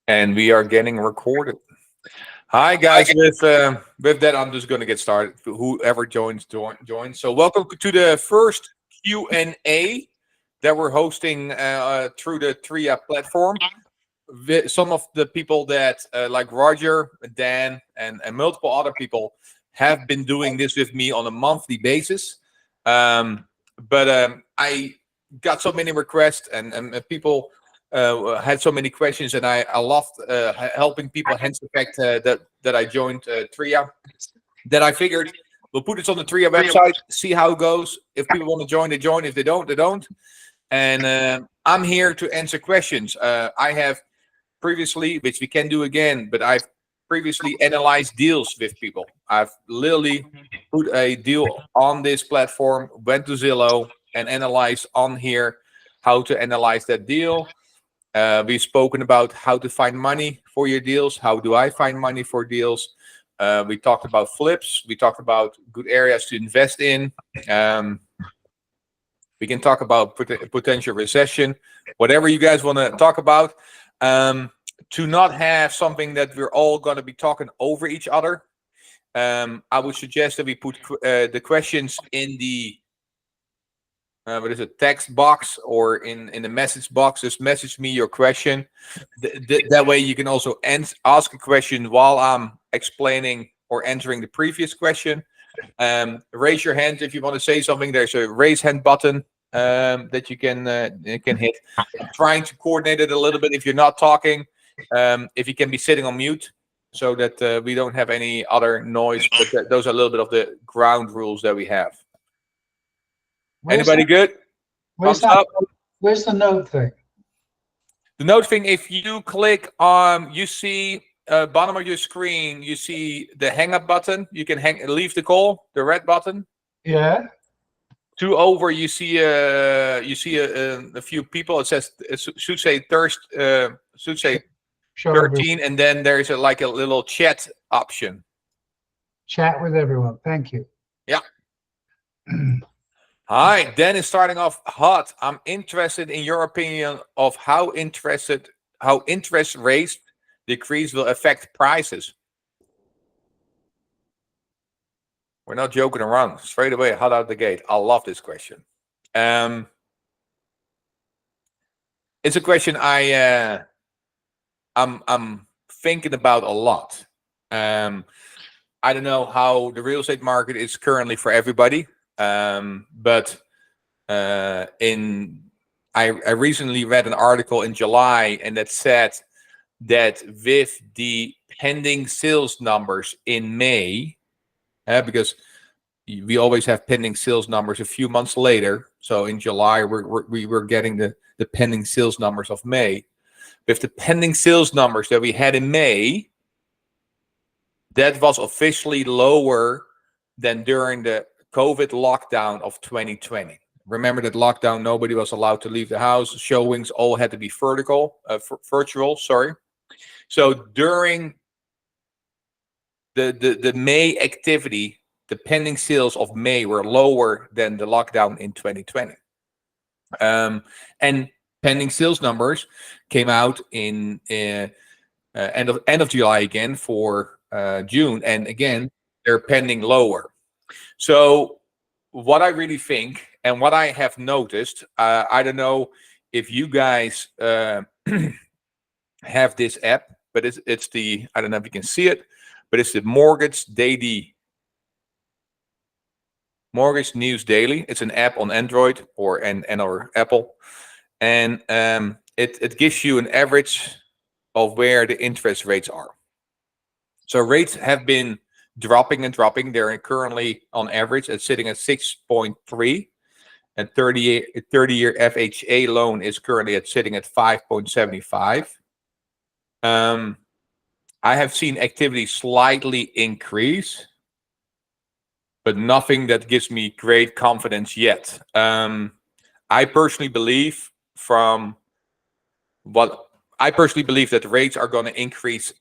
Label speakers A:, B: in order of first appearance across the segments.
A: And we are getting recorded. Hi guys, with that, I'm just going to get started. Whoever joins. So welcome to the first Q&A that we're hosting through the Tria platform. Some of the people that like Roger, Dan, and multiple other people have been doing this with me on a monthly basis. Um, but I got so many requests and people had so many questions, and I loved helping people. Hence the fact that I joined Tria. That I figured we'll put this on the Tria website, see how it goes. If people want to join, they join. If they don't, they don't. And I'm here to answer questions. I have previously, which we can do again, but I've previously analyzed deals with people. I've literally put a deal on this platform, went to Zillow, and analyzed on here how to analyze that deal. We've spoken about how to find money for your deals. How do I find money for deals? We talked about flips. We talked about good areas to invest in. Um, we can talk about potential recession, whatever you guys want to talk about. To not have something that we're all going to be talking over each other, I would suggest that we put the questions in the what is it, text box or in the message box. Just message me your question. That way you can also ask a question while I'm explaining or answering the previous question. Raise your hand if you want to say something. There's a raise hand button that you can hit. I'm trying to coordinate it a little bit if you're not talking. If you can be sitting on mute so that we don't have any other noise. But those are a little bit of the ground rules that we have.
B: Where's
A: Anybody
B: that?
A: good?
B: Where's
A: Thumbs
B: that?
A: up.
B: Where's the note thing?
A: The note thing, if you click on, you see bottom of your screen, you see the hang up button. You can leave the call, the red button.
B: Yeah.
A: Two over, you see a few people. It should say should say
B: Show everyone.
A: 13, and then there's like a little chat option.
B: Chat with everyone. Thank you.
A: Yeah. Hi, Dan is starting off hot. I'm interested in your opinion of how interest rates decrease will affect prices. We're not joking around. Straight away, hot out the gate. I love this question. It's a question I'm thinking about a lot. I don't know how the real estate market is currently for everybody, but I recently read an article in July, and that said that with the pending sales numbers in May, because we always have pending sales numbers a few months later. So in July, we were getting the pending sales numbers of May. With the pending sales numbers that we had in May, that was officially lower than during the COVID lockdown of 2020. Remember that lockdown, nobody was allowed to leave the house. Showings all had to be virtual, sorry. So during the May activity, the pending sales of May were lower than the lockdown in 2020. And pending sales numbers came out in end of July again for June, and again they're pending lower. So what I really think and what I have noticed, I don't know if you guys have this app, but it's the, I don't know if you can see it, but it's the Mortgage News Daily. It's an app on Android or Apple, and it gives you an average of where the interest rates are. So rates have been dropping and dropping. They're currently on average sitting at 6.3, and 30-year FHA loan is currently sitting at 5.75. I have seen activity slightly increase, but nothing that gives me great confidence yet. I personally believe that rates are going to increase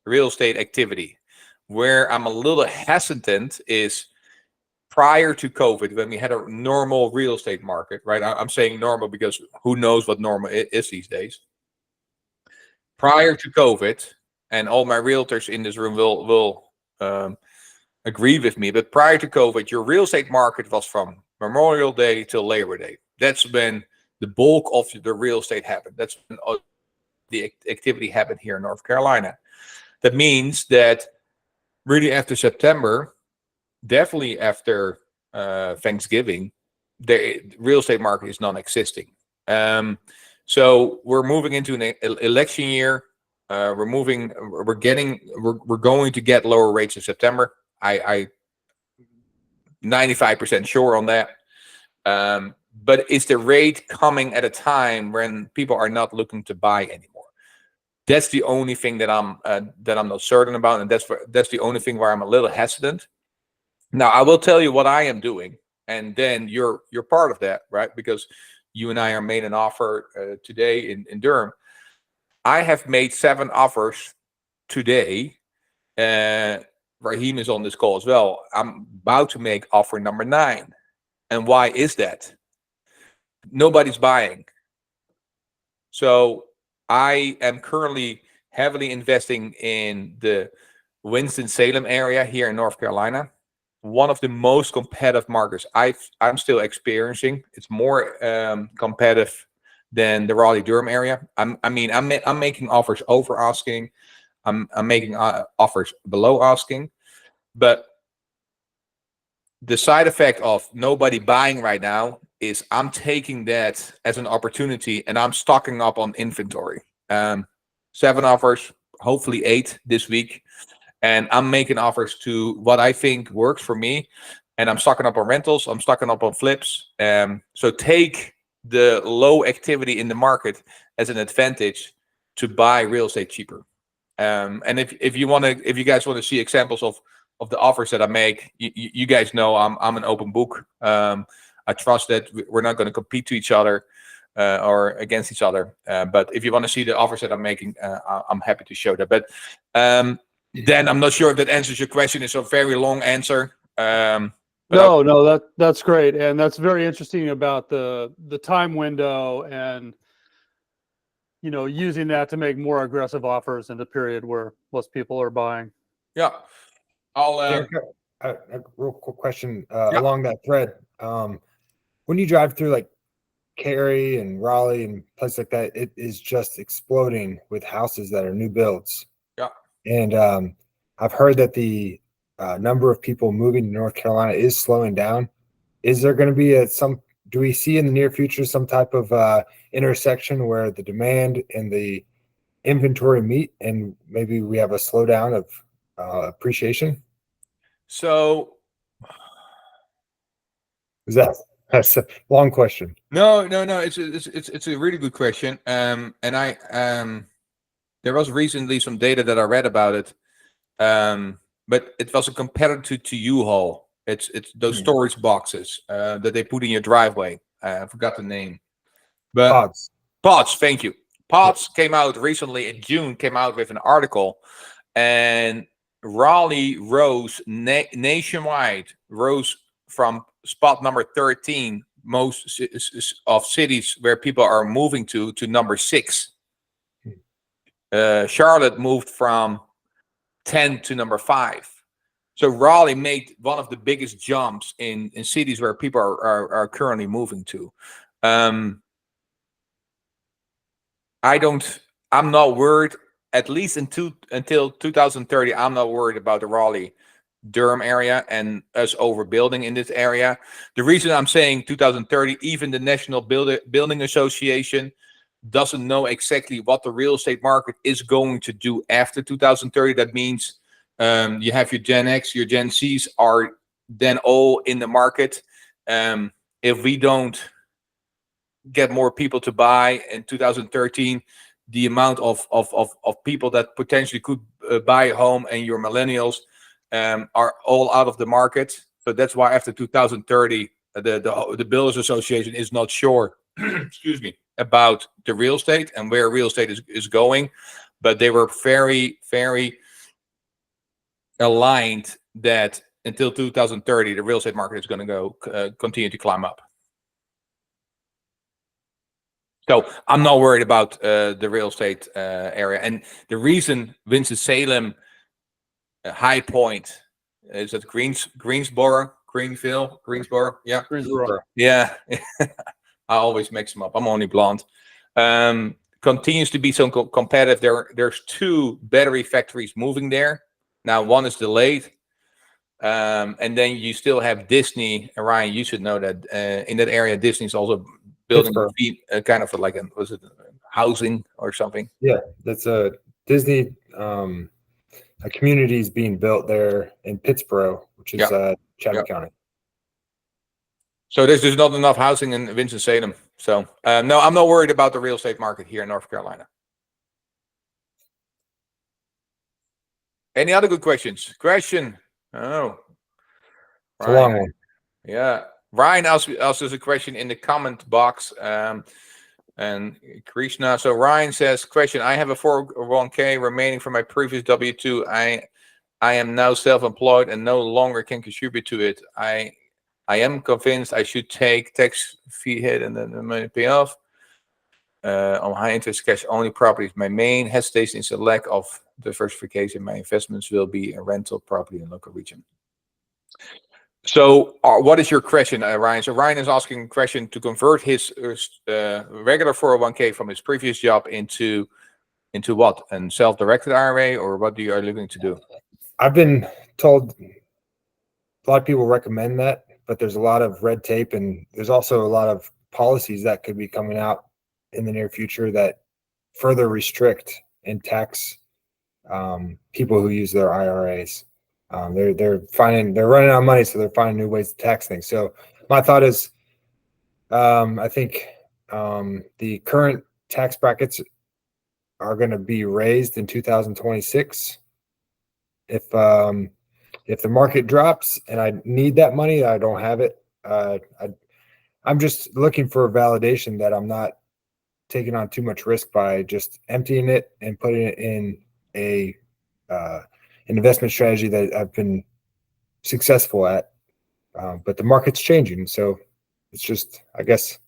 A: real estate activity. Where I'm a little hesitant is prior to COVID, when we had a normal real estate market, right? I'm saying normal because who knows what normal is these days. prior to COVID, and all my realtors in this room will agree with me, but prior to COVID, your real estate market was from Memorial Day till Labor Day. That's when the bulk of the real estate happened. That's when the activity happened here in North Carolina. That means that really after September, definitely after Thanksgiving, the real estate market is non-existing. So we're moving into an election year. We're going to get lower rates in September. I 95% sure on that. But is the rate coming at a time when people are not looking to buy anymore? That's the only thing that I'm not certain about, and that's the only thing where I'm a little hesitant. Now, I will tell you what I am doing, and then you're part of that, right? Because you and I are made an offer today in Durham. I have made 7 offers today. Raheem is on this call as well. I'm about to make offer number 9. And why is that? Nobody's buying. So I am currently heavily investing in the Winston-Salem area here in North Carolina. One of the most competitive markets I'm still experiencing. It's more competitive than the Raleigh-Durham area. I'm making offers over asking. I'm making offers below asking. But the side effect of nobody buying right now is I'm taking that as an opportunity and I'm stocking up on inventory. 7 offers, hopefully 8 this week. And I'm making offers to what I think works for me. And I'm stocking up on rentals. I'm stocking up on flips. So take the low activity in the market as an advantage to buy real estate cheaper. And if you guys want to see examples of the offers that I make, you guys know I'm an open book. I trust that we're not going to compete to each other or against each other. But if you want to see the offers that I'm making, I'm happy to show that. But then I'm not sure if that answers your question. It's a very long answer.
C: No, that's great, and that's very interesting about the time window and using that to make more aggressive offers in the period where most people are buying.
A: Yeah, I'll.
D: Erik, a real quick question along that thread. When you drive through like Cary and Raleigh and places like that, it is just exploding with houses that are new builds.
A: Yeah,
D: and I've heard that the number of people moving to North Carolina is slowing down. Is there going to be do we see in the near future some type of intersection where the demand and the inventory meet and maybe we have a slowdown of appreciation?
A: So
D: that's a long question.
A: No. It's a really good question. And I there was recently some data that I read about it. But it was a competitor to U-Haul. It's those storage boxes that they put in your driveway. I forgot the name. But Pods, thank you. Pods came out recently in June, came out with an article, and Raleigh rose nationwide, rose from spot number 13, most of cities where people are moving to number 6. Charlotte moved from 10 to number 5. So Raleigh made one of the biggest jumps in cities where people are currently moving to. I'm not worried, at least until 2030, I'm not worried about the Raleigh-Durham area and us overbuilding in this area. The reason I'm saying 2030, even the National Building Association doesn't know exactly what the real estate market is going to do after 2030. That means you have your Gen X, your Gen Zs are then all in the market. If we don't get more people to buy in 2013, the amount of people that potentially could buy a home and your millennials are all out of the market. So that's why after 2030, the Builders Association is not sure, excuse me, about the real estate and where real estate is going. But they were very, very aligned that until 2030, the real estate market is going to continue to climb up. So I'm not worried about the real estate area. And the reason Winston-Salem, High Point, is that Greensboro, yeah,
C: Greensboro.
A: yeah. I always mix them up. I'm only blonde. Continues to be so competitive. There's 2 battery factories moving there. Now one is delayed. And then you still have Disney. And Ryan, you should know that in that area, Disney's also building kind of like was it housing or something?
D: Yeah, that's a Disney. A community is being built there in Pittsburgh, which is Chatham County.
A: So there's just not enough housing in Winston-Salem. So no, I'm not worried about the real estate market here in North Carolina. Any other good questions? Oh,
D: It's a long one.
A: Yeah, Ryan asked us a question in the comment box. And Krishna. So Ryan says, question: I have a 401k remaining from my previous W-2. I am now self-employed and no longer can contribute to it. I am convinced I should take tax fee hit and then the money pay off on high interest cash only properties. My main hesitation is the lack of diversification. My investments will be a rental property in local region. So what is your question, Ryan? So Ryan is asking a question to convert his regular 401k from his previous job into what? And self-directed IRA, or what are you looking to do?
D: I've been told a lot of people recommend that, but there's a lot of red tape, and there's also a lot of policies that could be coming out in the near future that further restrict and tax people who use their IRAs. They're running out of money, so they're finding new ways to tax things. So my thought is, I think the current tax brackets are going to be raised in 2026. If the market drops and I need that money, I don't have it. I'm just looking for a validation that I'm not taking on too much risk by just emptying it and putting it in an investment strategy that I've been successful at. But the market's changing, so it's just, I guess.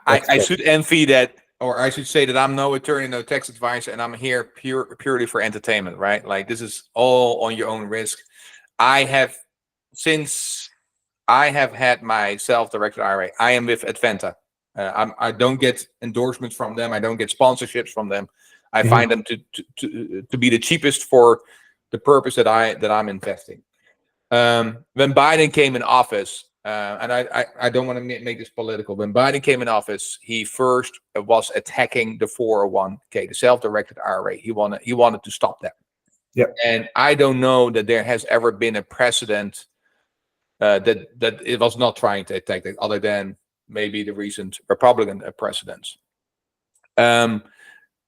A: I should envy that, or I should say that I'm no attorney, no tax advisor, and I'm here purely for entertainment, right? Like, this is all on your own risk. Since I have had my self-directed IRA, I am with Adventa. I don't get endorsements from them. I don't get sponsorships from them. I find them to be the cheapest for the purpose that I'm investing. When Biden came in office, and I don't want to make this political. When Biden came in office, he first was attacking the 401k, the self-directed IRA. He wanted to stop that.
D: Yeah.
A: And I don't know that there has ever been a precedent that it was not trying to attack that, other than maybe the recent Republican precedents.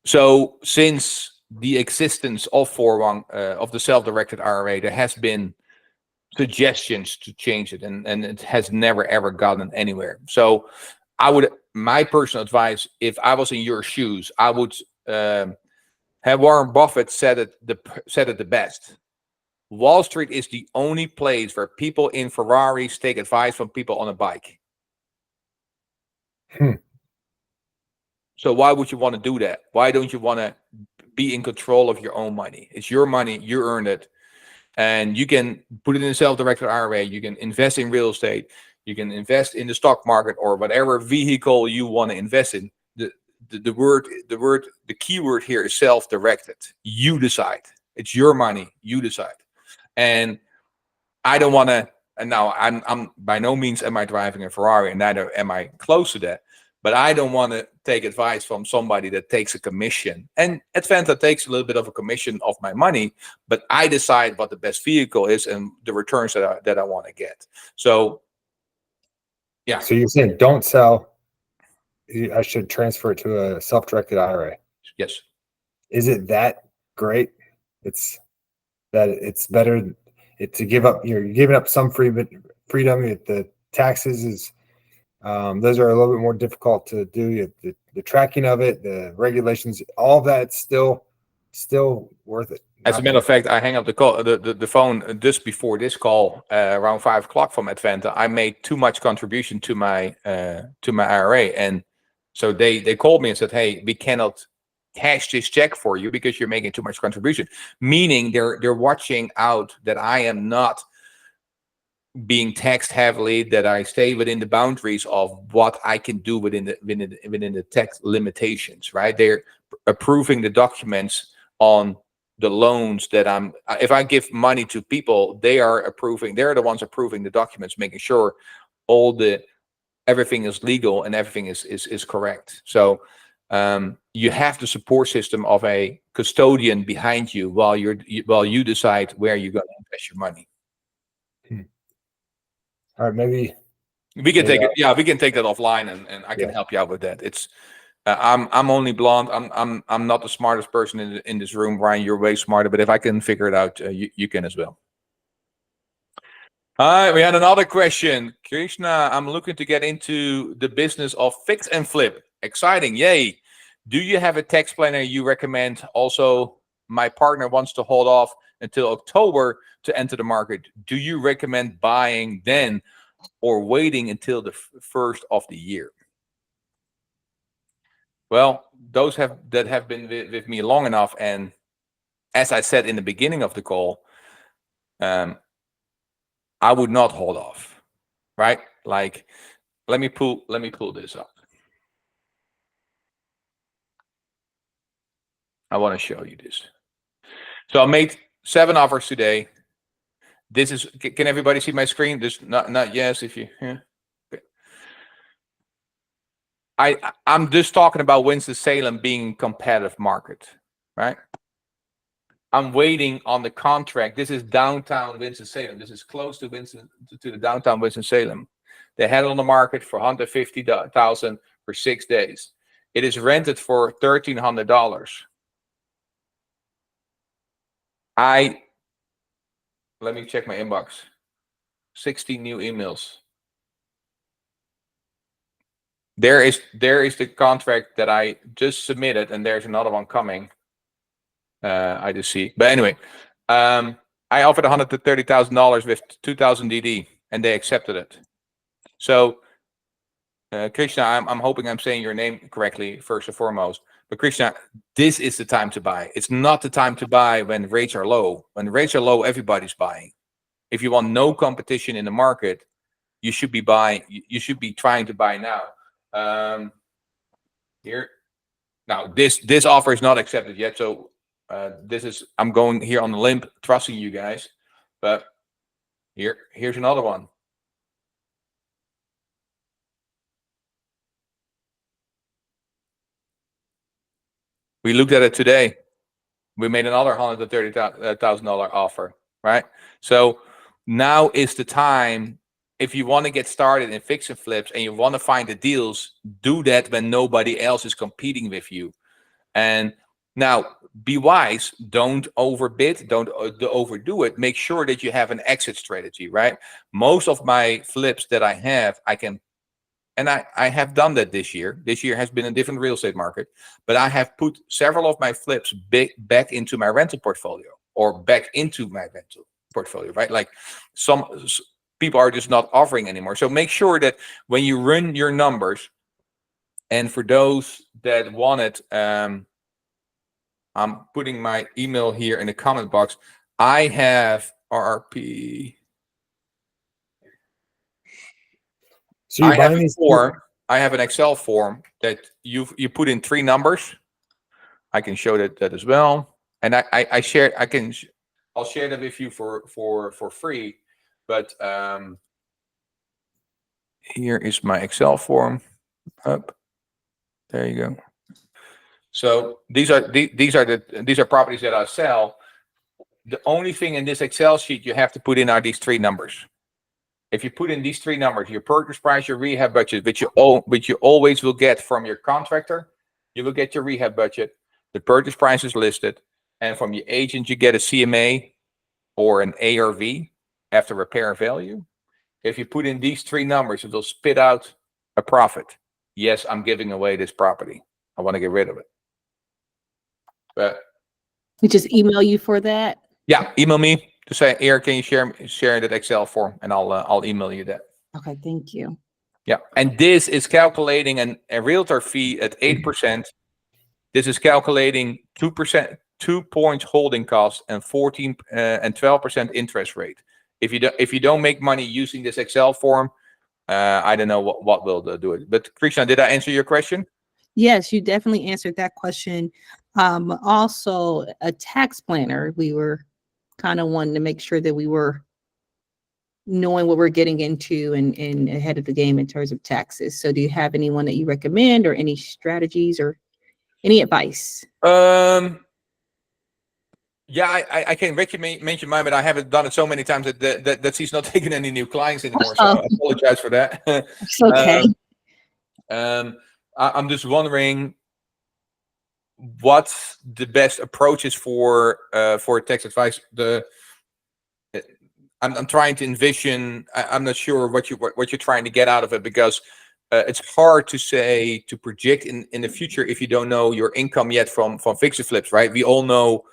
A: So since the existence of of the self-directed IRA, there has been suggestions to change it, and it has never ever gotten anywhere. So my personal advice, if I was in your shoes, I would have Warren Buffett said it the best. Wall Street is the only place where people in Ferraris take advice from people on a bike. So why would you want to do that? Why don't you want to be in control of your own money? It's your money, you earned it. And you can put it in a self-directed IRA. You can invest in real estate. You can invest in the stock market, or whatever vehicle you want to invest in. The keyword here is self-directed. You decide. It's your money. You decide. And I don't want to. And now I'm by no means am I driving a Ferrari, and neither am I close to that. But I don't want to take advice from somebody that takes a commission. And Adventa takes a little bit of a commission of my money, but I decide what the best vehicle is and the returns that I want to get. So, yeah.
D: So you're saying don't sell. I should transfer it to a self-directed IRA.
A: Yes.
D: Is it that great? It's better to give up. You're giving up some freedom. The taxes is. Those are a little bit more difficult to do. The tracking of it, the regulations, all of that's still worth it.
A: As a matter of fact, I hang up the phone just before this call, around 5 o'clock from Adventa. I made too much contribution to my IRA, and so they called me and said, "Hey, we cannot cash this check for you because you're making too much contribution." Meaning they're watching out that I am not being taxed heavily, that I stay within the boundaries of what I can do within the tax limitations. Right? They're approving the documents on the loans that if I give money to people, they're the ones approving the documents, making sure everything is legal and everything is correct. So you have the support system of a custodian behind you while you decide where you're going to invest your money.
D: All right, maybe
A: we can take it. Yeah, we can take that offline, and I can help you out with that. It's I'm only blonde. I'm not the smartest person in this room. Ryan, you're way smarter. But if I can figure it out, you can as well. All right, we had another question. Krishna, I'm looking to get into the business of fix and flip. Exciting, yay. Do you have a tax planner you recommend? Also, my partner wants to hold off until October to enter the market. Do you recommend buying then or waiting until the first of the year? Well, those that have been with me long enough, and as I said in the beginning of the call, I would not hold off, right? Like, let me pull this up. I want to show you this. So I made 7 offers today. This is. Can everybody see my screen? This not yes. If you. Yeah. I'm just talking about Winston-Salem being a competitive market, right? I'm waiting on the contract. This is downtown Winston-Salem. This is close to the downtown Winston-Salem. They had it on the market for $150,000 for 6 days. It is rented for $1,300. Let me check my inbox. 60 new emails. There is the contract that I just submitted, and there's another one coming. I just see. But anyway, I offered $130,000 with 2,000 DD, and they accepted it. So, Krishna, I'm hoping I'm saying your name correctly first and foremost. But Krishna, this is the time to buy. It's not the time to buy when rates are low. When rates are low, everybody's buying. If you want no competition in the market, you should be buying. You should be trying to buy now. Here, now this offer is not accepted yet. So I'm going here on the limb, trusting you guys. But here's another one. We looked at it today. We made another $130,000 offer, right? So now is the time. If you want to get started in fix and flips and you want to find the deals, do that when nobody else is competing with you. And now, be wise. Don't overbid. Don't overdo it. Make sure that you have an exit strategy, right? Most of my flips that I have, and I have done that this year. This year has been a different real estate market, but I have put several of my flips back into my rental portfolio or back into my rental portfolio, right? Like some people are just not offering anymore. So make sure that when you run your numbers, and for those that want it, I'm putting my email here in the comment box. I have RRP. So I have a form. I have an Excel form that you put in 3 numbers. I can show that as well, and I share. I'll share that with you for free. But here is my Excel form. Up there you go. So these are properties that I sell. The only thing in this Excel sheet you have to put in are these 3 numbers. If you put in these 3 numbers, your purchase price, your rehab budget, which you always will get from your contractor, you will get your rehab budget. The purchase price is listed, and from your agent, you get a CMA or an ARV after repair value. If you put in these 3 numbers, it will spit out a profit. Yes, I'm giving away this property. I want to get rid of it. But
E: We just email you for that.
A: Yeah, email me to say, Erik, can you share that Excel form, and I'll email you that.
E: Okay, thank you.
A: Yeah, and this is calculating a realtor fee at 8%. This is calculating 2%, 2 points holding cost, and 14 and 12% interest rate. If you don't make money using this Excel form, I don't know what will do it. But Krishna, did I answer your question?
E: Yes, you definitely answered that question. Also, a tax planner, we were kind of wanting to make sure that we were knowing what we're getting into and ahead of the game in terms of taxes. So do you have anyone that you recommend, or any strategies or any advice?
A: Yeah, I can mention mine, but I haven't done it so many times that he's not taking any new clients anymore. So I apologize for that.
E: It's okay.
A: I'm just wondering what the best approach is for tax advice. I'm trying to envision. I'm not sure what you're trying to get out of it, because it's hard to predict in the future if you don't know your income yet from fix and flips, right? We all know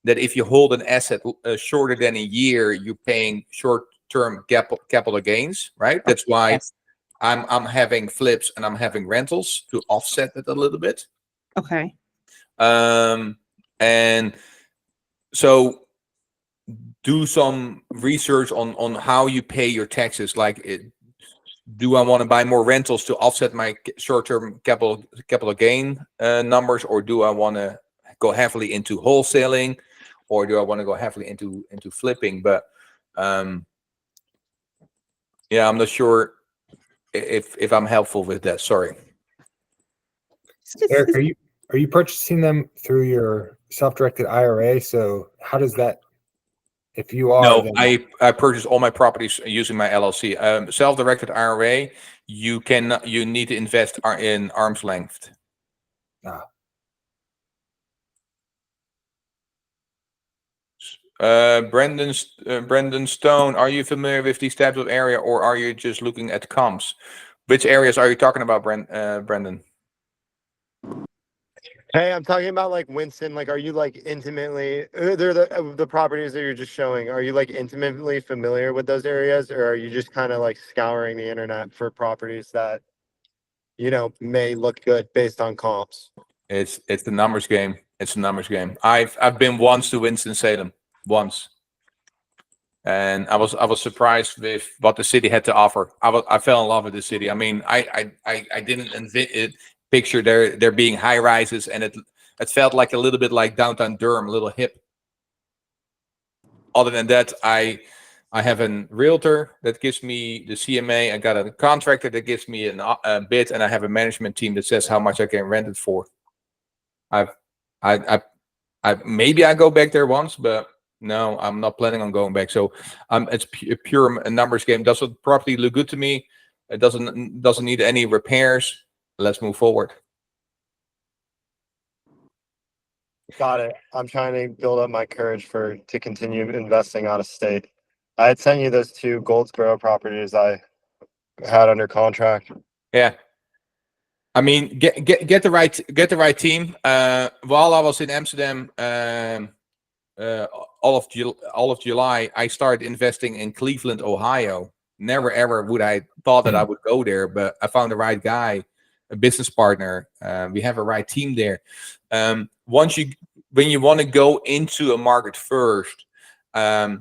A: that if you hold an asset shorter than a year, you're paying short-term capital gains, right? That's why
E: Yes.
A: I'm having flips and I'm having rentals to offset it a little bit.
E: Okay.
A: And so do some research on how you pay your taxes. Do I want to buy more rentals to offset my short-term capital gain numbers, or do I want to go heavily into wholesaling, or do I want to go heavily into flipping? But yeah, I'm not sure if I'm helpful with that. Sorry.
D: Erik, are you purchasing them through your self-directed IRA? So how does that, if you are?
A: No,
D: then,
A: I purchase all my properties using my LLC. Self-directed IRA, you need to invest in arm's length. Brendan Stone, are you familiar with these types of area, or are you just looking at comps? Which areas are you talking about, Brendan?
F: Hey, I'm talking about like Winston. Like, are you like intimately? They're the properties that you're just showing. Are you like intimately familiar with those areas, or are you just kind of like scouring the internet for properties that may look good based on comps?
A: It's the numbers game. It's a numbers game. I've been once to Winston-Salem, once, and I was surprised with what the city had to offer. I fell in love with the city. I mean, I didn't picture there being high rises, and it felt like a little bit like downtown Durham, a little hip. Other than that, I have a realtor that gives me the CMA. I got a contractor that gives me a bid, and I have a management team that says how much I can rent it for. Maybe I go back there once, but no, I'm not planning on going back. So it's pure a numbers game. Does the property look good to me? It doesn't need any repairs. Let's move forward.
F: Got it. I'm trying to build up my courage to continue investing out of state. I had sent you those 2 Goldsboro properties I had under contract.
A: Yeah. I mean, get the right team. While I was in Amsterdam, all of July, I started investing in Cleveland, Ohio. Never ever would I thought that I would go there, but I found the right guy, a business partner. We have a right team there. When you want to go into a market first, I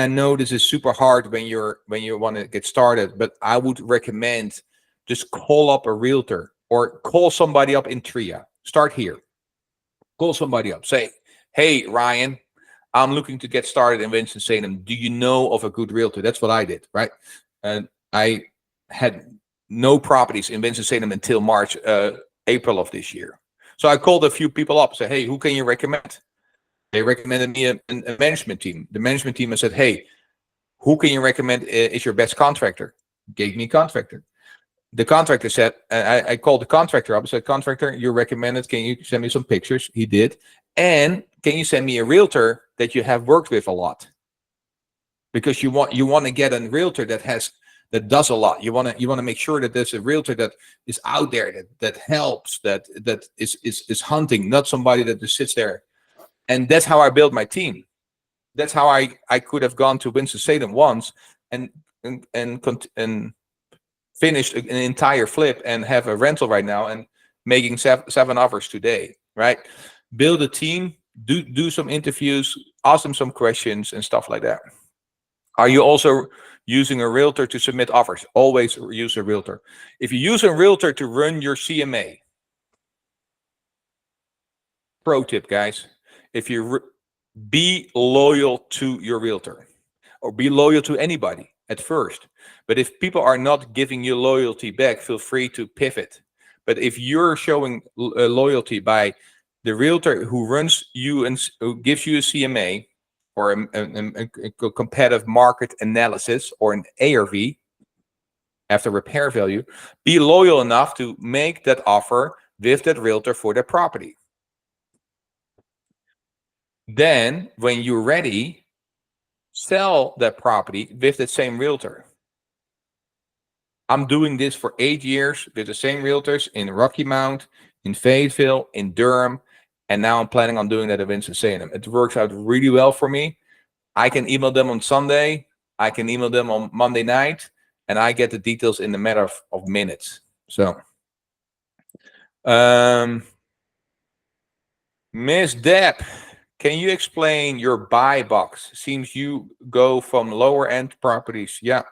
A: know this is super hard when you want to get started, but I would recommend just call up a realtor or call somebody up in Tria. Start here. Call somebody up. Say, hey, Ryan, I'm looking to get started in Winston-Salem. Do you know of a good realtor? That's what I did, right? And I had no properties in Winston-Salem until April of this year. So I called a few people up, said, hey, who can you recommend? They recommended me a management team. The management team said, hey, who can you recommend is your best contractor? Gave me a contractor. The contractor said, I called the contractor up and said, contractor, you're recommended. Can you send me some pictures? He did. And can you send me a realtor that you have worked with a lot? Because you want to get a realtor that does a lot. You want to make sure that there's a realtor that is out there, that helps, that is hunting, not somebody that just sits there And that's how I built my team. That's how I could have gone to Winston-Salem once and finished an entire flip and have a rental right now and making seven offers today, right? Build a team, do some interviews, ask them some questions and stuff like that. Are you also using a realtor to submit offers? Always use a realtor. If you use a realtor to run your CMA, pro tip, guys, if you be loyal to your realtor, or be loyal to anybody at first. But if people are not giving you loyalty back, feel free to pivot. But if you're showing loyalty by the realtor who runs you and who gives you a CMA or a competitive market analysis or an ARV after repair value, be loyal enough to make that offer with that realtor for that property. Then when you're ready, sell that property with the same realtor. I'm doing this for 8 years with the same realtors in Rocky Mount, in Fayetteville, in Durham, and now I'm planning on doing that at Winston-Salem. It works out really well for me. I can email them on Sunday, I can email them on Monday night, and I get the details in a matter of minutes. So, Miss Depp, can you explain your buy box? Seems you go from lower end properties. Yeah.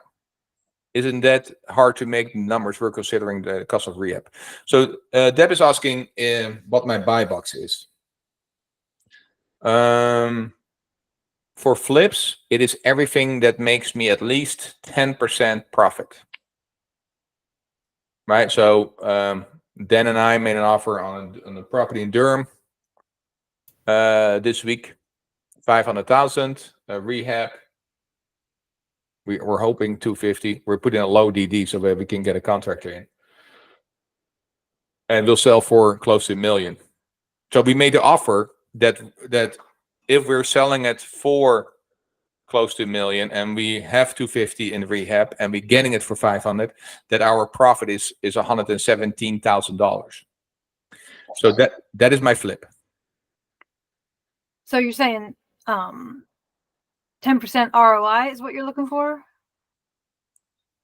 A: Isn't that hard to make numbers work considering the cost of rehab? So Deb is asking what my buy box is. For flips, it is everything that makes me at least 10% profit. Right. So Dan and I made an offer on the property in Durham this week, 500,000 rehab. We're hoping 250. We're putting a low DD so that we can get a contractor in. And we'll sell for close to $1 million. So we made the offer that if we're selling it for close to $1 million and we have 250 in rehab and we're getting it for 500, that our profit is $117,000. So that is my flip.
G: So you're saying 10% ROI is what you're looking for?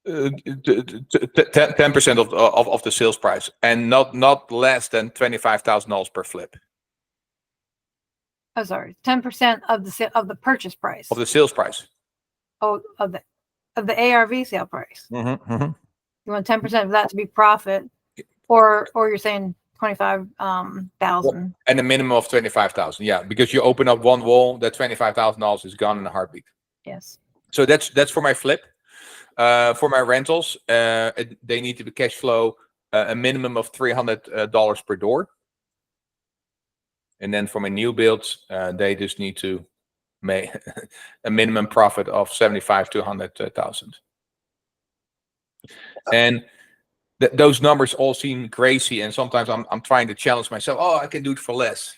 A: 10% of the sales price, and not less than $25,000 per flip.
G: Oh, sorry, 10% of the purchase price.
A: Of the sales price.
G: Oh, of the ARV sale price.
A: Mm-hmm, mm-hmm.
G: You want 10% of that to be profit, or you're saying 25,000.
A: And a minimum of 25,000. Yeah, because you open up one wall, that $25,000 is gone in a heartbeat.
G: Yes.
A: So that's for my flip. For my rentals, they need to be cash flow a minimum of $300 per door. And then for my new builds, they just need to make a minimum profit of 75 to 100,000. And those numbers all seem crazy, and sometimes I'm trying to challenge myself. Oh, I can do it for less.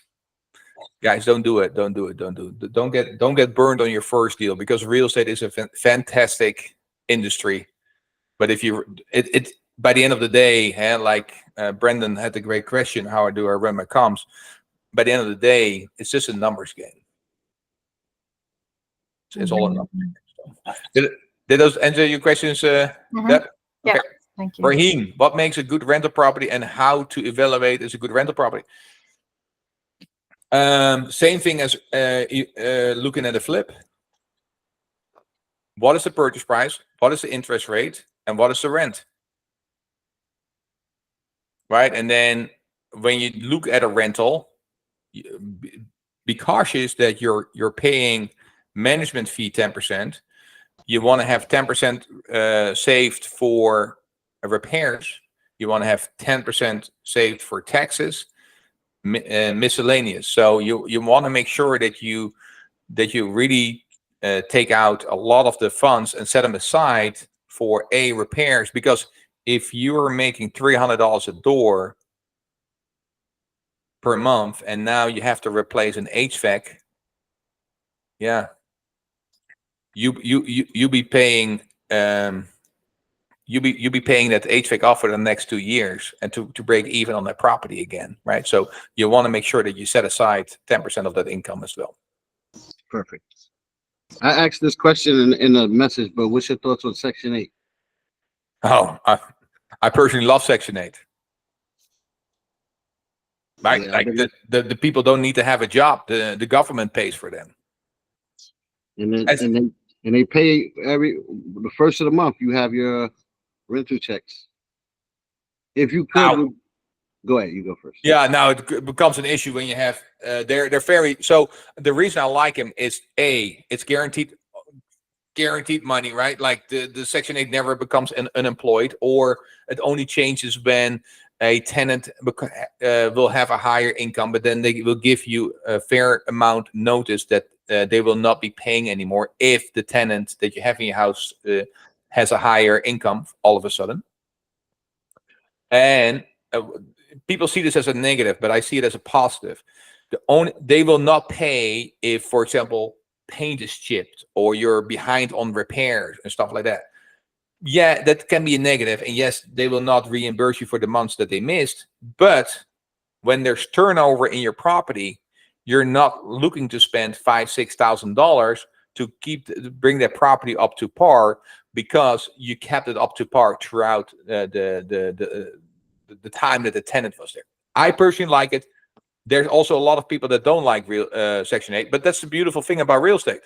A: Guys, don't do it. Don't do it. Don't do it. Don't get burned on your first deal, because real estate is a fantastic industry. But if you by the end of the day, like Brendan had a great question, how do I run my comms? By the end of the day, it's just a numbers game. It's all a numbers game. Did those answer your questions?
G: Mm-hmm.
A: Deb?
G: Yeah.
A: Okay.
G: Thank you.
A: Raheem, what makes a good rental property and how to evaluate as a good rental property? Same thing as looking at a flip. What is the purchase price? What is the interest rate? And what is the rent? Right? And then when you look at a rental, be cautious that you're paying management fee 10%. You want to have 10% saved for repairs. You want to have 10% saved for taxes, miscellaneous. So you want to make sure that you really take out a lot of the funds and set them aside for repairs, because if you're making $300 a door per month and now you have to replace an HVAC, yeah, you be paying you'll be paying that HVAC off for the next 2 years and to break even on that property again, right? So you want to make sure that you set aside 10% of that income as well.
H: Perfect. I asked this question in a message, but what's your thoughts on Section 8?
A: Oh, I personally love Section 8. Right?
H: Yeah,
A: Like the people don't need to have a job. The government pays for them.
H: And then
A: As-
H: and they pay the first of the month. You have your rental checks. If you could,
A: Now-
H: go ahead. You go first.
A: Yeah, now it becomes an issue when you have they're very. So the reason I like him is it's guaranteed money, right? Like the Section 8 never becomes unemployed, or it only changes when a tenant will have a higher income, but then they will give you a fair amount notice that they will not be paying anymore if the tenant that you have in your house has a higher income all of a sudden. And people see this as a negative, but I see it as a positive. They will not pay if, for example, paint is chipped or you're behind on repairs and stuff like that. Yeah, that can be a negative, and yes, they will not reimburse you for the months that they missed. But when there's turnover in your property, you're not looking to spend $5,000-$6,000 to bring that property up to par, because you kept it up to par throughout the time that the tenant was there. I personally like it. There's also a lot of people that don't like Section 8, but that's the beautiful thing about real estate.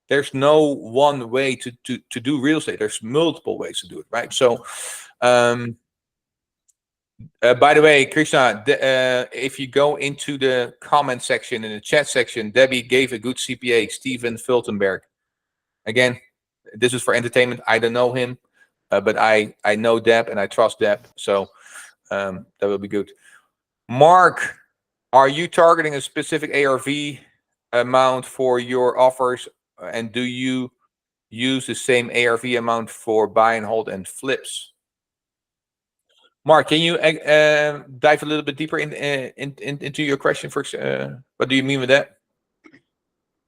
A: There's no one way to do real estate. There's multiple ways to do it, right? So, by the way, Krishna, if you go into the comment section, in the chat section, Debbie gave a good CPA, Steven Fultenberg. Again, this is for entertainment. I don't know him, but I know Deb and I trust Deb. So that will be good. Mark, are you targeting a specific ARV amount for your offers? And do you use the same ARV amount for buy and hold and flips? Mark, can you dive a little bit deeper into your question? What do you mean with that?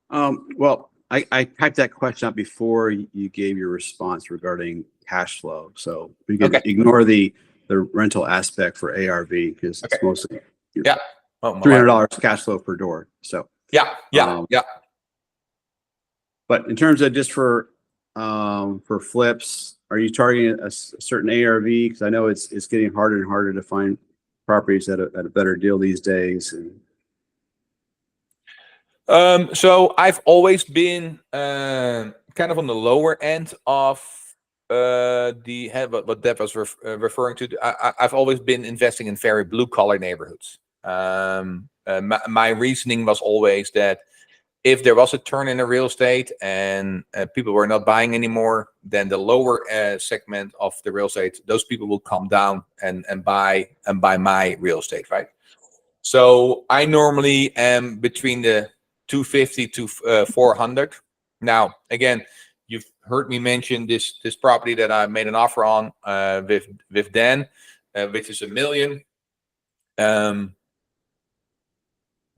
I: Well, I typed that question out before you gave your response regarding cash flow. So we can ignore the rental aspect for ARV, because it's mostly $300 cash flow per door. So
A: yeah.
I: But in terms of just for flips, are you targeting a certain ARV? Because I know it's getting harder and harder to find properties at a better deal these days. And
A: so I've always been kind of on the lower end of what Deb was referring to. I've always been investing in very blue collar neighborhoods. My reasoning was always that if there was a turn in the real estate and people were not buying anymore, then the lower segment of the real estate, those people will come down and buy my real estate, right? So I normally am between the 250 to 400. Now, again, you've heard me mention this property that I made an offer on with Dan, which is $1 million.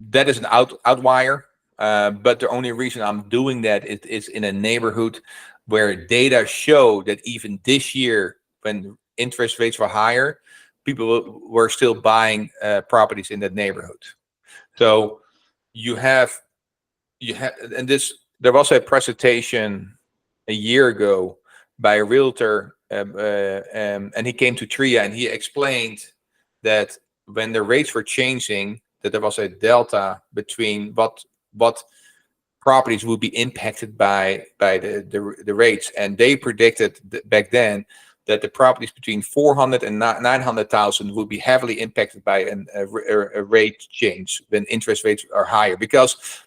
A: That is an outlier. But the only reason I'm doing that is in a neighborhood where data show that even this year, when interest rates were higher, people were still buying properties in that neighborhood. So and there was a presentation a year ago by a realtor, and he came to TRIA and he explained that when the rates were changing, that there was a delta between what properties would be impacted by the rates, and they predicted back then that the properties between 400 and 900,000 would be heavily impacted by a rate change when interest rates are higher, because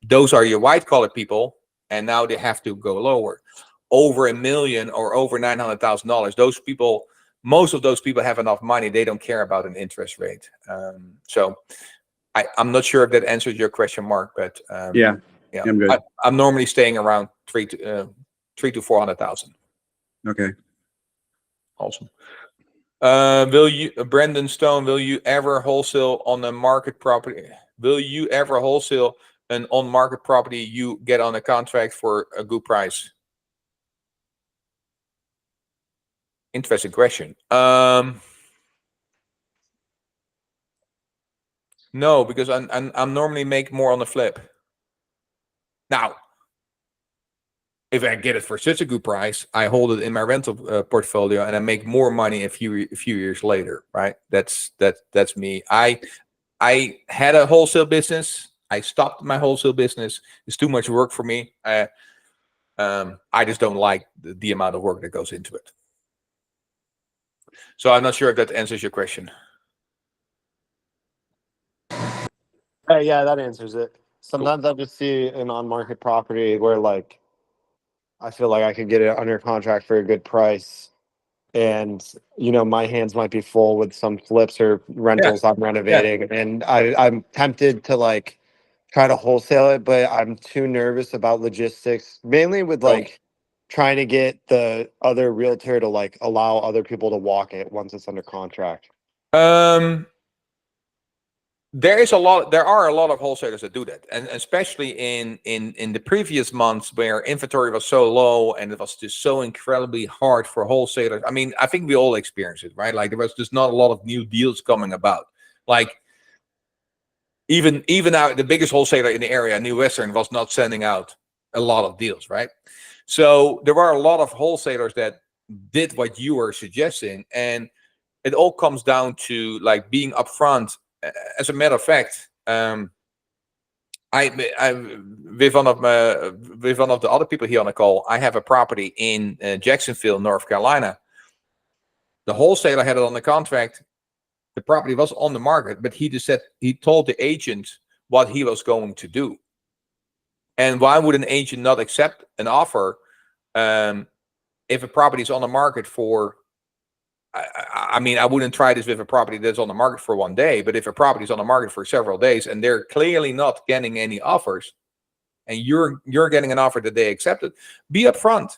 A: those are your white collar people, and now they have to go lower. Over $1 million or over $900,000, those people, most of those people have enough money; they don't care about an interest rate. So I'm not sure if that answers your question, Mark, but
I: yeah, I'm good.
A: I'm normally staying around 300 to 400,000.
I: Okay.
A: Awesome. Brendan Stone, will you ever wholesale on a market property? Will you ever wholesale an on-market property you get on a contract for a good price? Interesting question. No, because I'm normally make more on the flip. Now, if I get it for such a good price, I hold it in my rental portfolio and I make more money a few years later, right? That's me. I had a wholesale business. I stopped my wholesale business. It's too much work for me. I just don't like the amount of work that goes into it. So I'm not sure if that answers your question.
F: Yeah, that answers it. Sometimes I just see an on-market property where like I feel like I could get it under contract for a good price, and my hands might be full with some flips or rentals I'm renovating, and I'm tempted to like try to wholesale it, but I'm too nervous about logistics, mainly with like trying to get the other realtor to like allow other people to walk it once it's under contract.
A: There are a lot of wholesalers that do that, and especially in the previous months where inventory was so low and it was just so incredibly hard for wholesalers. I mean, I think we all experienced it, right? Like there was just not a lot of new deals coming about. Like even the biggest wholesaler in the area, New Western, was not sending out a lot of deals, right? So there were a lot of wholesalers that did what you were suggesting, and it all comes down to like being upfront. As a matter of fact, I with one of the other people here on the call, I have a property in Jacksonville, North Carolina. The wholesaler had it on the contract. The property was on the market, but he told the agent what he was going to do. And why would an agent not accept an offer if a property is on the market for? I mean, I wouldn't try this with a property that's on the market for 1 day, but if a property is on the market for several days and they're clearly not getting any offers, and you're getting an offer that they accepted, be upfront.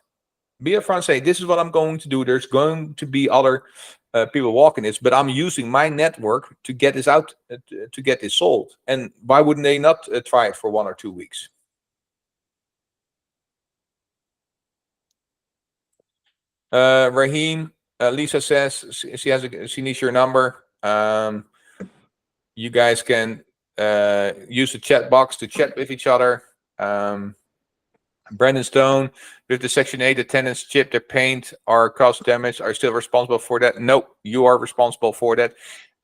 A: Be upfront. Say, this is what I'm going to do. There's going to be other people walking this, but I'm using my network to get this out, to get this sold. And why wouldn't they not try it for 1 or 2 weeks? Raheem. Lisa says she needs your number. You guys can use the chat box to chat with each other. Brandon Stone, with the Section 8, the tenants chip their paint or cause damage, are still responsible for that? No, you are responsible for that.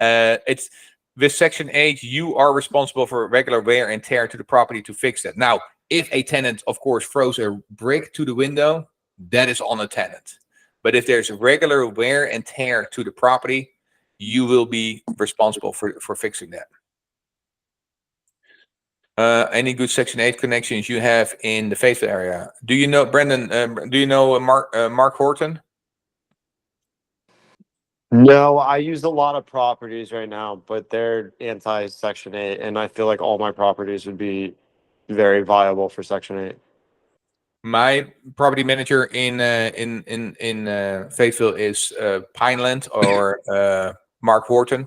A: It's with Section 8, you are responsible for regular wear and tear to the property to fix that. Now, if a tenant, of course, throws a brick to the window, that is on a tenant. But if there's regular wear and tear to the property, you will be responsible for fixing that. Any good Section 8 connections you have in the Fayetteville area? Do you know, Brendan, do you know Mark Horton?
F: No, I use a lot of properties right now, but they're anti-Section 8, and I feel like all my properties would be very viable for Section 8.
A: My property manager in Fayetteville is Pineland or Mark Horton.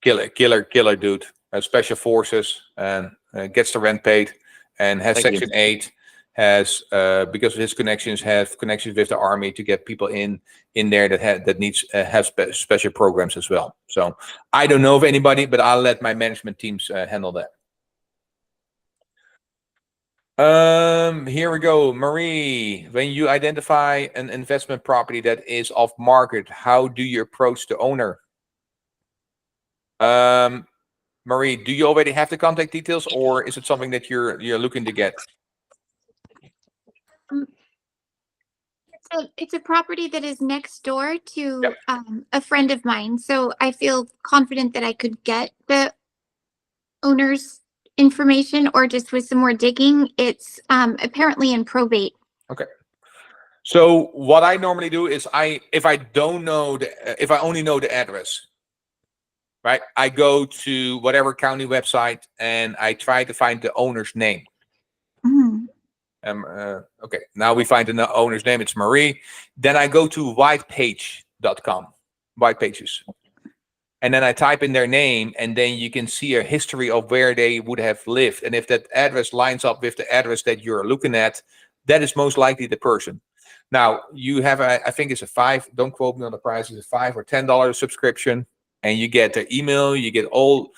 A: Killer dude. Special forces and gets the rent paid and has Section 8. Has because of his connections, have connections with the army to get people in there that needs have special programs as well. So I don't know of anybody, but I'll let my management teams handle that. Here we go. Marie, when you identify an investment property that is off market, how do you approach the owner? Marie, do you already have the contact details, or is it something that you're looking to get?
J: It's a property that is next door to a friend of mine, so I feel confident that I could get the owner's information, or just with some more digging. It's apparently in probate.
A: Okay. So what I normally do is if I only know the address, right? I go to whatever county website and I try to find the owner's name. Okay, now we find the owner's name. It's Marie. Then I go to whitepage.com, white pages. And then I type in their name, and then you can see a history of where they would have lived. And if that address lines up with the address that you're looking at, that is most likely the person. Now you have I think it's a $5. Don't quote me on the price. It's a $5 or $10 subscription, and you get their email. You get all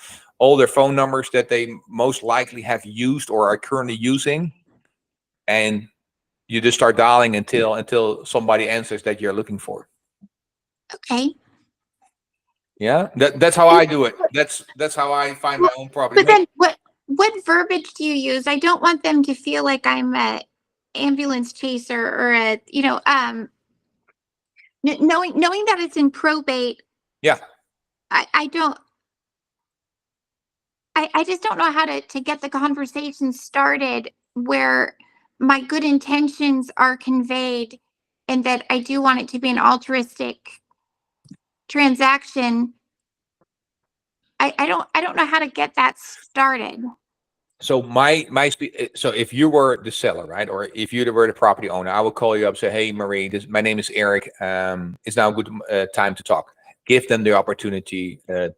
A: their phone numbers that they most likely have used or are currently using, and you just start dialing until somebody answers that you're looking for.
J: Okay.
A: Yeah, that's how I do it. That's how I find my own property.
J: But then what verbiage do you use? I don't want them to feel like I'm a ambulance chaser or a, knowing that it's in probate.
A: Yeah.
J: I just don't know how to get the conversation started where my good intentions are conveyed and that I do want it to be an altruistic transaction. I don't know how to get that started.
A: So so if you were the seller, right, or if you were the property owner, I will call you up, say, hey, Marie, my name is Eric. It's now a good time to talk. Give them the opportunity to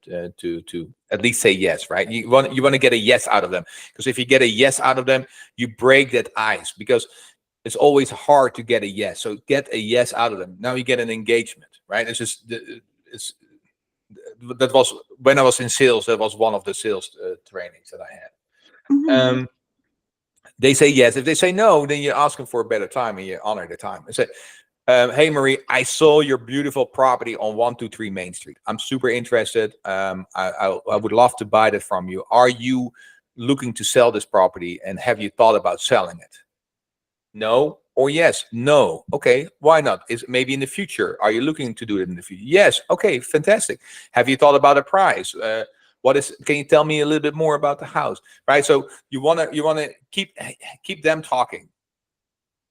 A: at least say yes, right? You want to get a yes out of them, because if you get a yes out of them, you break that ice, because it's always hard to get a yes. So get a yes out of them. Now you get an engagement, right? That was when I was in sales. That was one of the sales trainings that I had.
J: Mm-hmm.
A: They say yes. If they say no, then you ask them for a better time and you honor the time and say, hey, Marie, I saw your beautiful property on 123 Main Street. I'm super interested. I would love to buy that from you. Are you looking to sell this property, and have you thought about selling it? No or yes? No. Okay, why not? Is it maybe in the future? Are you looking to do it in the future? Yes. Okay, fantastic. Have you thought about a price? Can you tell me a little bit more about the house? Right. So you want to keep them talking.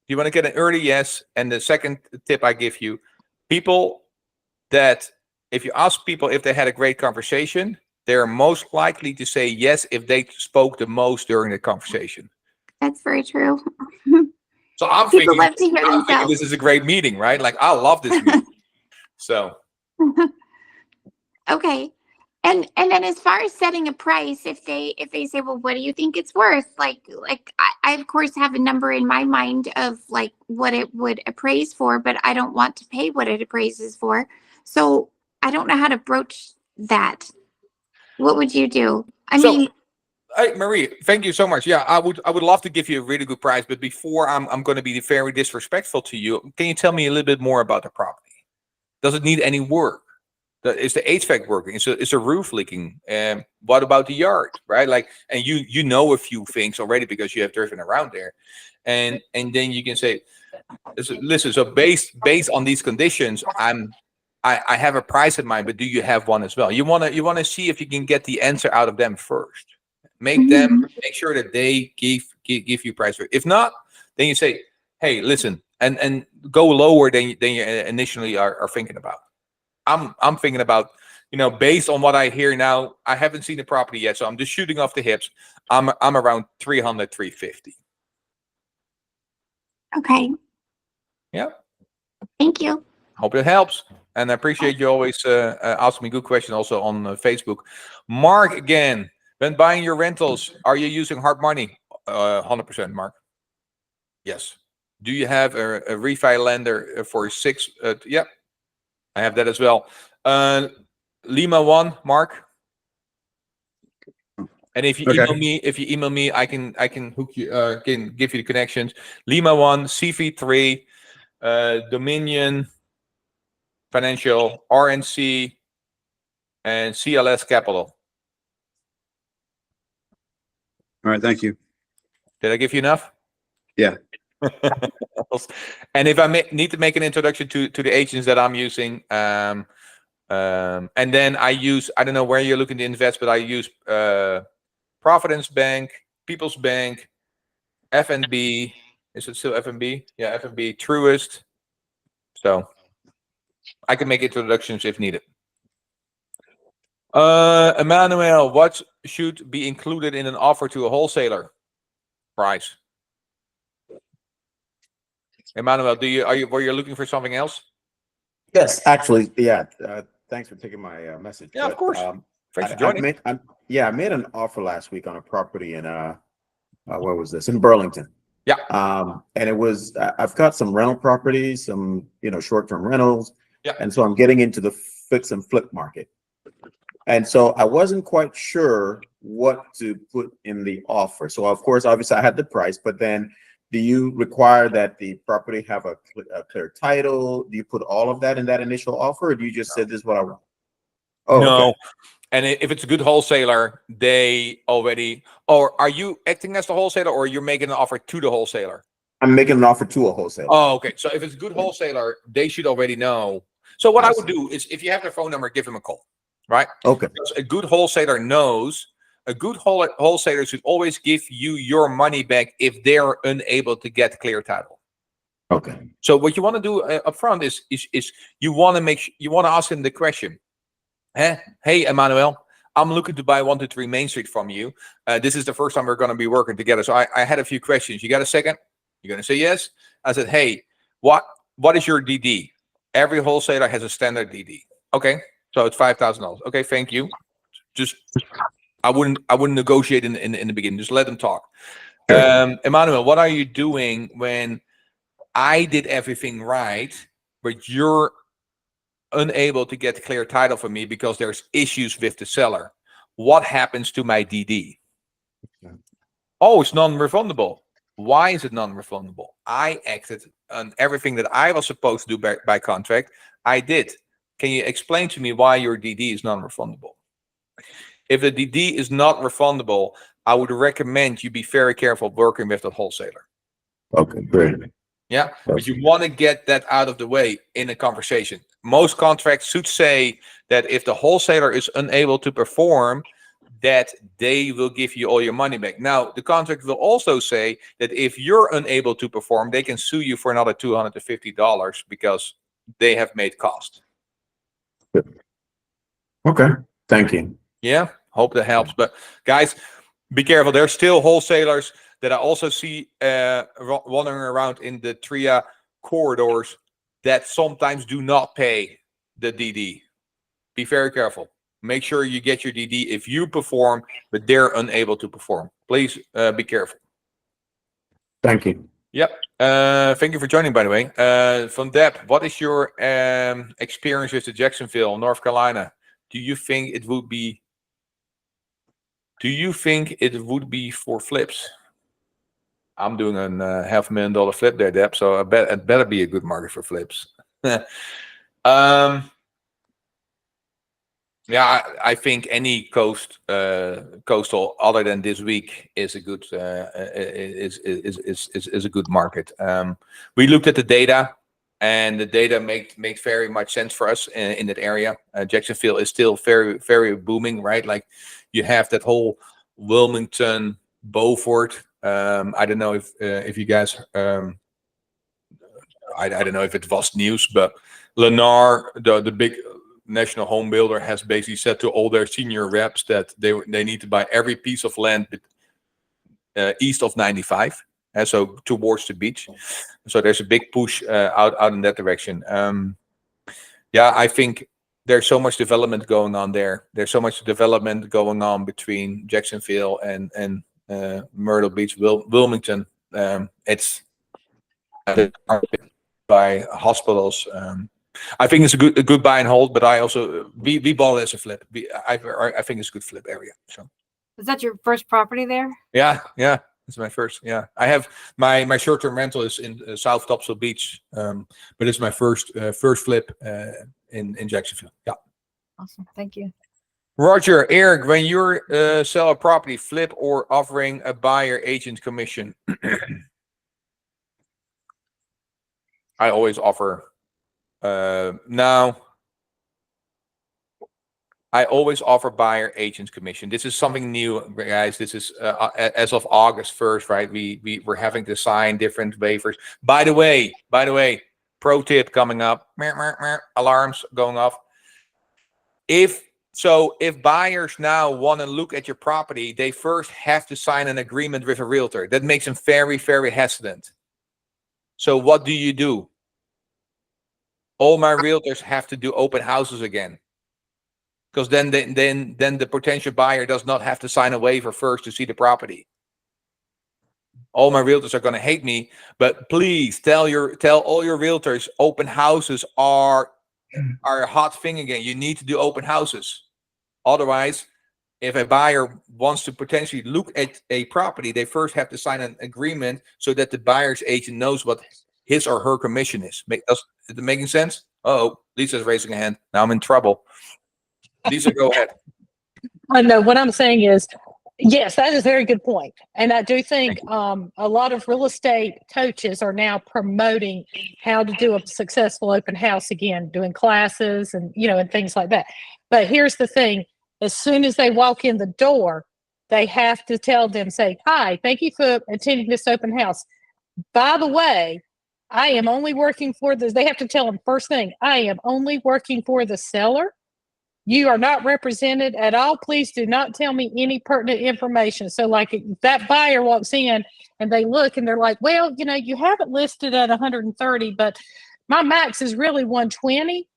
A: You want to get an early yes. And the second tip I give you, people that if you ask people if they had a great conversation, they're most likely to say yes if they spoke the most during the conversation.
J: That's very true.
A: So I'm
J: People
A: thinking,
J: love to hear themselves.
A: this is a great meeting, right? Like, I love this meeting. So.
J: Okay. And then as far as setting a price, if they say, well, what do you think it's worth? Like I of course have a number in my mind of like what it would appraise for, but I don't want to pay what it appraises for. So I don't know how to broach that. What would you do?
A: Hey, Marie, thank you so much. Yeah, I would love to give you a really good price, but before I'm going to be very disrespectful to you, can you tell me a little bit more about the property? Does it need any work? Is the HVAC working? Is the roof leaking? What about the yard, right? Like, and you know a few things already because you have driven around there, and then you can say, listen. So based on these conditions, I have a price in mind, but do you have one as well? You want to see if you can get the answer out of them first. Make sure that they give you price. If not, then you say, hey, listen, and go lower than you initially are thinking about. I'm thinking about, based on what I hear now, I haven't seen the property yet, so I'm just shooting off the hips. I'm around 300, 350.
J: Okay.
A: Yeah.
J: Thank you.
A: Hope it helps. And I appreciate you always asking me good questions also on Facebook. Mark, again, when buying your rentals, are you using hard money? 100%, Mark. Yes. Do you have a refi lender for 6? Yeah. I have that as well. Lima 1, Mark. And if you email me, I can hook you, can give you the connections. Lima 1, CV3, Dominion Financial, RNC, and CLS Capital.
I: All right, thank you.
A: Did I give you enough?
I: Yeah.
A: And if I need to make an introduction to the agents that I'm using, and then I use, I don't know where you're looking to invest, but I use Providence Bank, People's Bank, FNB. Is it still FNB? Yeah, FNB, Truist. So I can make introductions if needed. Emmanuel, what should be included in an offer to a wholesaler? Price. Emmanuel, were you looking for something else?
K: Yes, actually, yeah. Thanks for taking my message.
A: Yeah, of course. Thanks for joining.
K: I made an offer last week on a property in where was this? In Burlington.
A: Yeah.
K: And I've got some rental properties, some, short-term rentals.
A: Yeah.
K: And so I'm getting into the fix and flip market. And so I wasn't quite sure what to put in the offer. So of course, obviously I had the price, but then do you require that the property have a clear title? Do you put all of that in that initial offer, or do you just say this is what I want? Oh,
A: No.
K: okay.
A: And if it's a good wholesaler, they already, or are you acting as the wholesaler, or you're making an offer to the wholesaler?
K: I'm making an offer to a wholesaler.
A: Oh, okay. So if it's a good wholesaler, they should already know. So what I would
K: see.
A: do is, if you have their phone number, give them a call, right?
K: Okay.
A: Because a good wholesaler knows. A good wholesaler should always give you your money back if they're unable to get clear title.
K: Okay.
A: So what you want to do up front is you want to ask them the question. Hey, Emmanuel, I'm looking to buy 123 Main Street from you. This is the first time we're going to be working together. So I had a few questions. You got a second? You're going to say yes? I said, hey, what is your DD? Every wholesaler has a standard DD. Okay, so it's $5,000. Okay, thank you. Just I wouldn't negotiate in the beginning. Just let them talk. Sure. Emmanuel, what are you doing when I did everything right, but you're unable to get clear title for me because there's issues with the seller? What happens to my DD? Okay. Oh, it's non-refundable. Why is it non-refundable? I acted on everything that I was supposed to do by contract. I did. Can you explain to me why your DD is non-refundable? If the DD is not refundable, I would recommend you be very careful working with the wholesaler.
K: Okay, great.
A: Yeah, but you want to get that out of the way in a conversation. Most contracts should say that if the wholesaler is unable to perform, that they will give you all your money back. Now, the contract will also say that if you're unable to perform, they can sue you for another $250 because they have made cost.
K: Okay, thank you.
A: Yeah, hope that helps. But guys, be careful. There's still wholesalers that I also see wandering around in the TRIA corridors that sometimes do not pay the DD. Be very careful. Make sure you get your DD if you perform, but they're unable to perform. Please be careful.
K: Thank you.
A: Yep. Thank you for joining, by the way. Van Depp, what is your experience with the Jacksonville, North Carolina? Do you think it would be for flips? I'm doing a $500,000 flip there, Depp. So I bet it better be a good market for flips. Yeah, I think any coastal other than this week is a good is a good market. We looked at the data, and the data makes very much sense for us in that area. Jacksonville is still very, very booming, right? Like you have that whole Wilmington, Beaufort. I don't know if you guys I don't know if it was news, but Lennar, the big national home builder, has basically said to all their senior reps that they need to buy every piece of land east of 95, and so towards the beach. So there's a big push out in that direction. Yeah, I think there's so much development going on there. There's so much development going on between Jacksonville and Myrtle Beach, Wilmington. It's by hospitals. I think it's a good buy and hold, but I also we bought it as a flip. I think it's a good flip area. So
G: is that your first property there?
A: Yeah, it's my first. Yeah, I have my short-term rental is in South Topsail Beach, but it's my first flip in Jacksonville. Yeah.
G: Awesome, thank you.
A: Roger, Eric, when you sell a property, flip or offering a buyer agent commission, I always offer. Now, I always offer buyer agent commission. This is something new, guys. This is as of August 1st, right? We're having to sign different waivers. By the way, pro tip coming up. Alarms going off. If buyers now want to look at your property, they first have to sign an agreement with a realtor. That makes them very, very hesitant. So what do? All my realtors have to do open houses again, because then the potential buyer does not have to sign a waiver first to see the property. All my realtors are going to hate me, but please tell all your realtors open houses are a hot thing again. You need to do open houses. Otherwise, if a buyer wants to potentially look at a property, they first have to sign an agreement so that the buyer's agent knows what his or her commission is. Is it making sense? Oh, Lisa's raising a hand. Now I'm in trouble. Lisa, go ahead.
L: I know what I'm saying is, yes, that is a very good point. And I do think a lot of real estate coaches are now promoting how to do a successful open house again, doing classes and, and things like that. But here's the thing. As soon as they walk in the door, they have to tell them, say, hi, thank you for attending this open house. By the way, I am only working for this. They have to tell them first thing, I am only working for the seller. You are not represented at all. Please do not tell me any pertinent information. So like if that buyer walks in and they look and they're like, well, you have it listed at 130, but my max is really 120.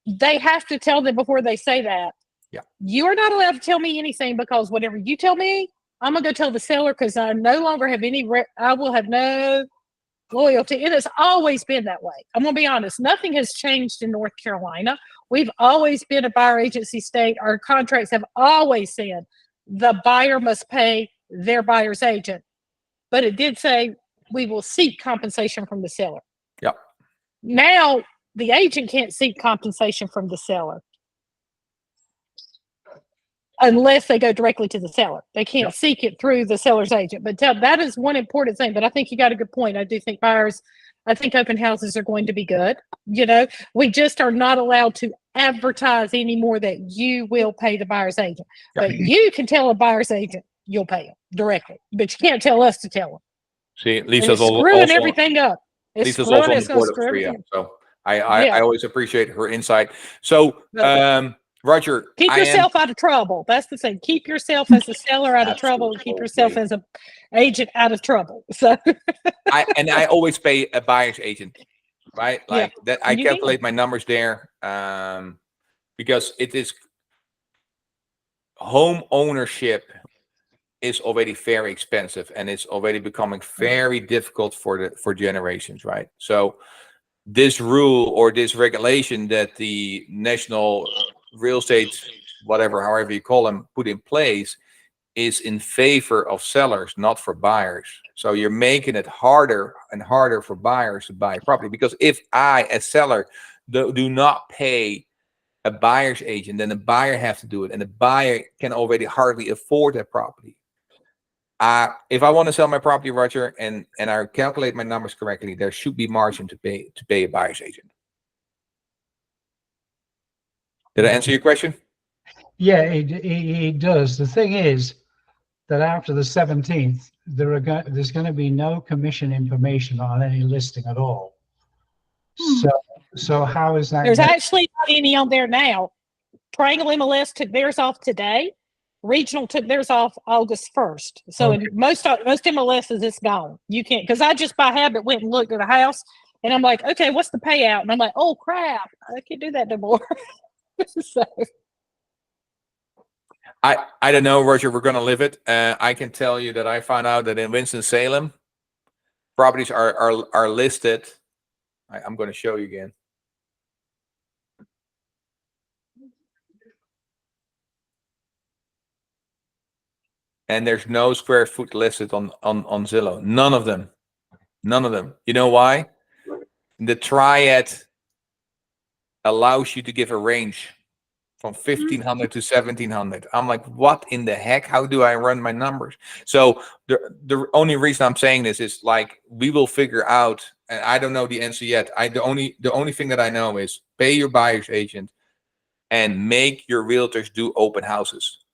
L: They have to tell them before they say that.
A: Yeah.
L: You are not allowed to tell me anything, because whatever you tell me, I'm going to go tell the seller, because I no longer have I will have no loyalty. It has always been that way. I'm going to be honest. Nothing has changed in North Carolina. We've always been a buyer agency state. Our contracts have always said the buyer must pay their buyer's agent. But it did say we will seek compensation from the seller.
A: Yep.
L: Now, the agent can't seek compensation from the seller unless they go directly to the seller. They can't seek it through the seller's agent. But that is one important thing. But I think you got a good point. I do think I think open houses are going to be good. We just are not allowed to advertise anymore that you will pay the buyer's agent. But you can tell a buyer's agent you'll pay them directly. But you can't tell us to tell them.
A: See, Lisa's
L: screwing everything up.
A: Lisa's also on the board of 3M. So I always appreciate her insight. So Roger,
L: keep yourself out of trouble. That's the thing. Keep yourself as a seller out of trouble, and keep yourself as an agent out of trouble. So
A: I always pay a buyer's agent, right? Like that. I calculate my numbers there because it is home ownership is already very expensive, and it's already becoming very difficult for generations, right? So this rule or this regulation that the National Real Estate, however you call them, put in place is in favor of sellers, not for buyers. So you're making it harder and harder for buyers to buy a property, because if I, as seller, do not pay a buyer's agent, then the buyer has to do it, and the buyer can already hardly afford that property. If I want to sell my property, Roger, and I calculate my numbers correctly, there should be margin to pay a buyer's agent. Did I answer your question?
B: Yeah, it does. The thing is that after the 17th, there's going to be no commission information on any listing at all. So how is that?
L: There's actually not any on there now. Triangle MLS took theirs off today. Regional took theirs off August 1st. So in most MLSs, it's gone. You can't, because I just by habit went and looked at a house, and I'm like, okay, what's the payout? And I'm like, oh crap, I can't do that no more. So
A: I don't know, Roger. We're gonna live it. I can tell you that I found out that in Winston-Salem, properties are listed. I'm going to show you again. And there's no square foot listed on Zillow. None of them. You know why? The triad allows you to give a range from 1,500 to 1,700. I'm like, what in the heck? How do I run my numbers? So the only reason I'm saying this is like, we will figure out, and I don't know the answer yet. The only thing that I know is pay your buyer's agent and make your realtors do open houses.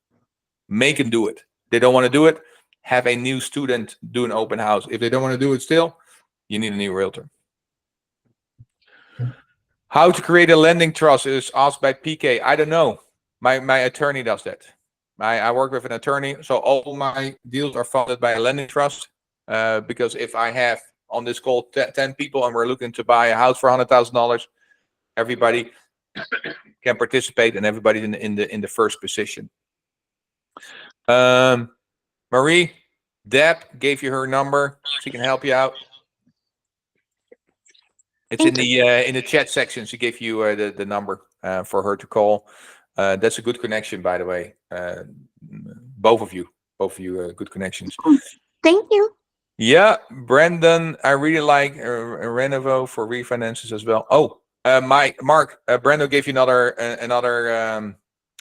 A: Make them do it. They don't want to do it, have a new student do an open house. If they don't want to do it still, you need a new realtor. How to create a lending trust is asked by PK. I don't know. My attorney does that. I work with an attorney, so all my deals are funded by a lending trust. Because if I have on this call 10 people and we're looking to buy a house for $100,000, everybody can participate and everybody's in the first position. Marie, Deb gave you her number. She can help you out. It's in the chat section. She gave you the number for her to call. That's a good connection, by the way. Both of you, good connections.
J: Thank you.
A: Yeah, Brandon, I really like Renovo for refinances as well. Oh, Mark, Brandon gave you another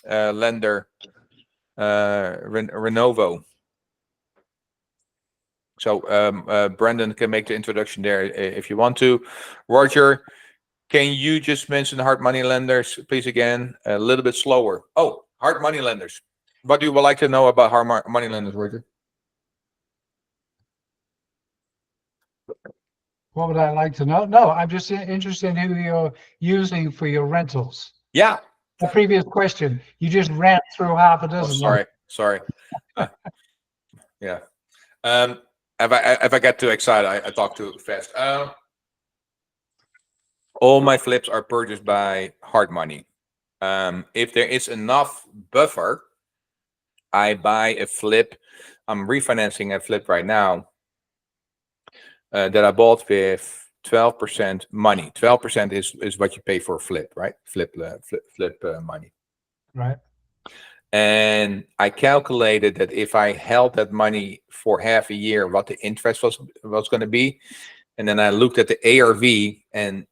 A: lender, Renovo. So Brandon can make the introduction there if you want to. Roger, can you just mention hard money lenders, please, again, a little bit slower? Oh, hard money lenders. What do you would like to know about hard money lenders, Roger?
B: What would I like to know? No, I'm just interested in who you're using for your rentals.
A: Yeah.
B: The previous question, you just ran through half a dozen.
A: Oh, sorry. Yeah. If I get too excited, I talk too fast. All my flips are purchased by hard money. If there is enough buffer, I buy a flip. I'm refinancing a flip right now that I bought with 12% money. 12% is what you pay for a flip, right? Flip money.
B: Right.
A: And I calculated that if I held that money for half a year, what the interest was going to be, and then I looked at the ARV and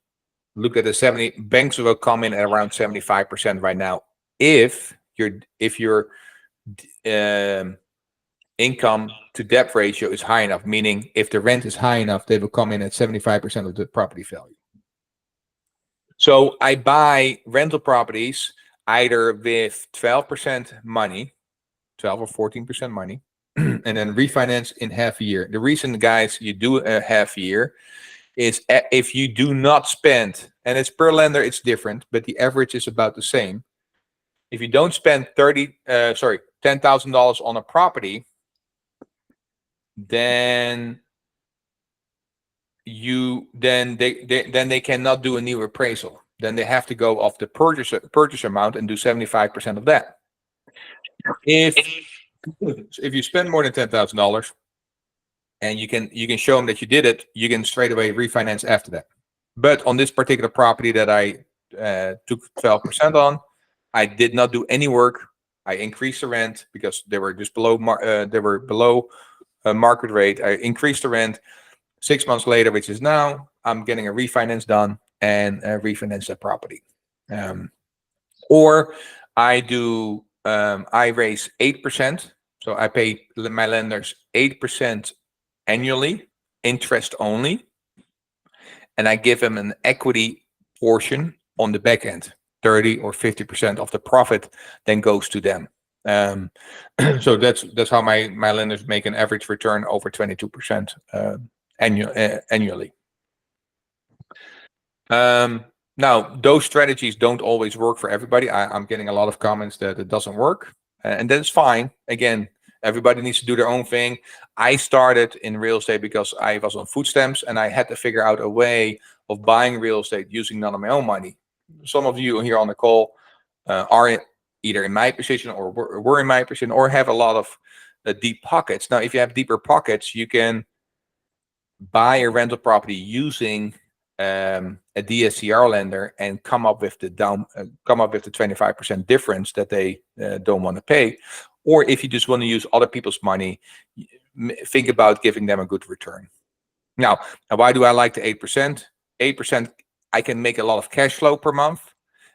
A: looked at the 70 banks will come in at around 75% right now. If your income to debt ratio is high enough, meaning if the rent is high enough, they will come in at 75% of the property value. So I buy rental properties either with 12% money, 12 or 14% money, and then refinance in half a year. The reason, guys, you do a half a year is if you do not spend, and it's per lender, it's different, but the average is about the same. If you don't spend $10,000 on a property, then they cannot do a new appraisal. Then they have to go off the purchase amount and do 75% of that. If you spend more than $10,000 and you can show them that you did it, you can straight away refinance after that. But on this particular property that I took 12% on, I did not do any work. I increased the rent because they were just below market rate. I increased the rent. 6 months later, which is now, I'm getting a refinance done and refinance that property. Or I do, I raise 8%. So I pay my lenders 8% annually, interest only. And I give them an equity portion on the back end. 30 or 50% of the profit then goes to them. So that's how my lenders make an average return over 22%. Annually. Now, those strategies don't always work for everybody. I'm getting a lot of comments that it doesn't work, and that's fine. Again, everybody needs to do their own thing. I started in real estate because I was on food stamps, and I had to figure out a way of buying real estate using none of my own money. Some of you here on the call are either in my position or were in my position or have a lot of deep pockets. Now, if you have deeper pockets, you can buy a rental property using a DSCR lender and come up with the 25% difference that they don't want to pay. Or if you just want to use other people's money, think about giving them a good return. Now why do I like the 8%? 8%, I can make a lot of cash flow per month,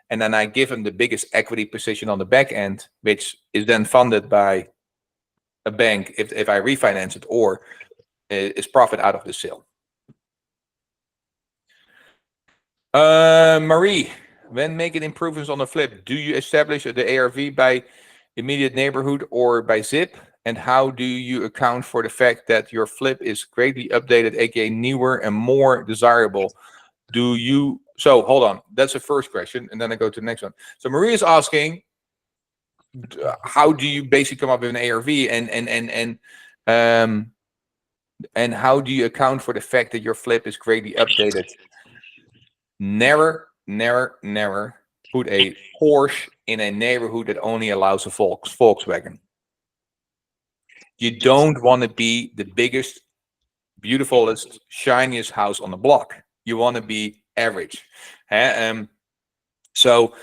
A: and then I give them the biggest equity position on the back end, which is then funded by a bank if I refinance it, or is profit out of the sale. Marie, when making improvements on the flip, do you establish the ARV by immediate neighborhood or by zip? And how do you account for the fact that your flip is greatly updated, aka newer and more desirable? So hold on, that's the first question, and then I go to the next one. So Marie is asking, how do you basically come up with an ARV, and how do you account for the fact that your flip is greatly updated? Never put a Porsche in a neighborhood that only allows a Volkswagen. You don't want to be the biggest, beautifulest, shiniest house on the block. You want to be average. So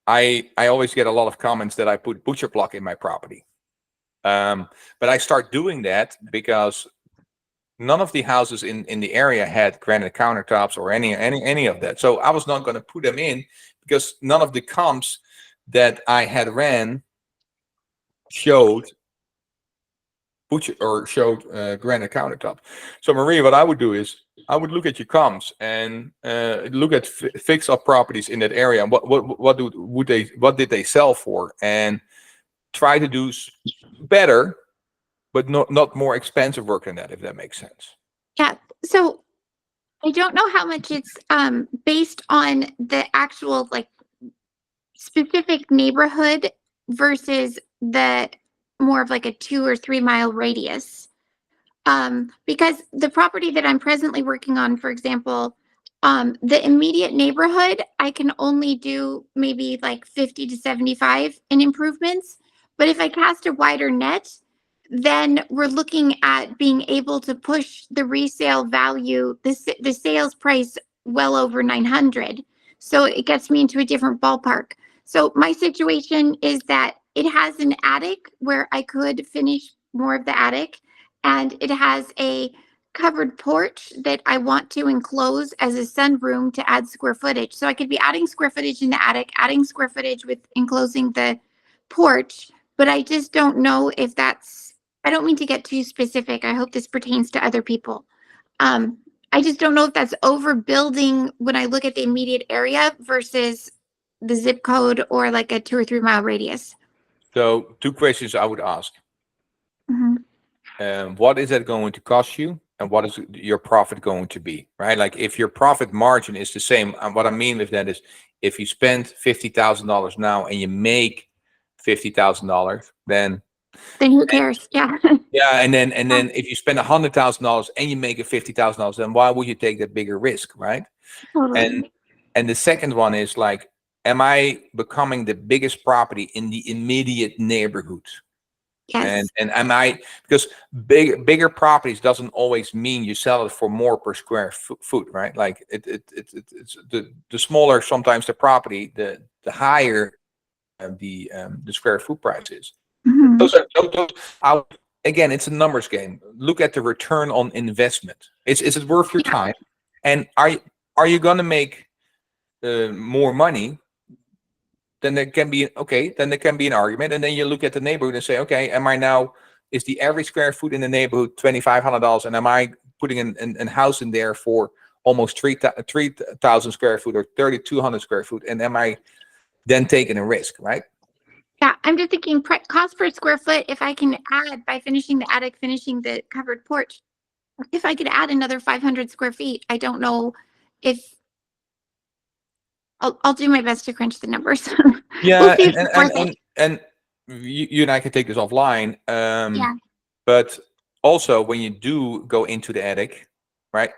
A: I always get a lot of comments that I put butcher block in my property. But I start doing that because none of the houses in the area had granite countertops or any of that. So I was not going to put them in because none of the comps that I had ran showed granite countertop. So Maria, what I would do is I would look at your comps and look at fix up properties in that area and what did they sell for, and try to do better, but not more expensive work than that, if that makes sense.
J: Yeah. So I don't know how much it's based on the actual like specific neighborhood versus the more of like a 2 or 3 mile radius. Because the property that I'm presently working on, for example, the immediate neighborhood, I can only do maybe like 50 to 75 in improvements. But if I cast a wider net, then we're looking at being able to push the resale value, the sales price well over 900. So it gets me into a different ballpark. So my situation is that it has an attic where I could finish more of the attic, and it has a covered porch that I want to enclose as a sunroom to add square footage. So I could be adding square footage in the attic, adding square footage with enclosing the porch, but I just don't know if that's, I don't mean to get too specific. I hope this pertains to other people. I just don't know if that's overbuilding when I look at the immediate area versus the zip code or like a 2 or 3 mile radius.
A: So 2 questions I would ask.
J: Mm-hmm.
A: What is that going to cost you? And what is your profit going to be, right? Like if your profit margin is the same, and what I mean with that is if you spend $50,000 now and you make $50,000, then
J: who cares? Yeah.
A: Yeah, and then if you spend $100,000 and you make it $50,000, then why would you take that bigger risk, right?
J: Totally.
A: And the second one is like, am I becoming the biggest property in the immediate neighborhood?
J: Yes.
A: And am I, because bigger properties doesn't always mean you sell it for more per square foot, right? Like it's the smaller sometimes the property, the higher the square foot price is.
J: Mm-hmm.
A: Again, it's a numbers game. Look at the return on investment. Is it worth your time? And are you going to make more money? Then there can be an argument, and then you look at the neighborhood and say, okay, is the average square foot in the neighborhood $2,500, and am I putting a house in there for almost 3,000 square foot or 3,200 square foot, and am I then taking a risk, right?
J: Yeah, I'm just thinking cost per square foot. If I can add, by finishing the attic, finishing the covered porch, if I could add another 500 square feet, I don't know if I'll do my best to crunch the numbers.
A: Yeah,
J: we'll
A: and you and I can take this offline.
J: Yeah.
A: But also, when you do go into the attic, right?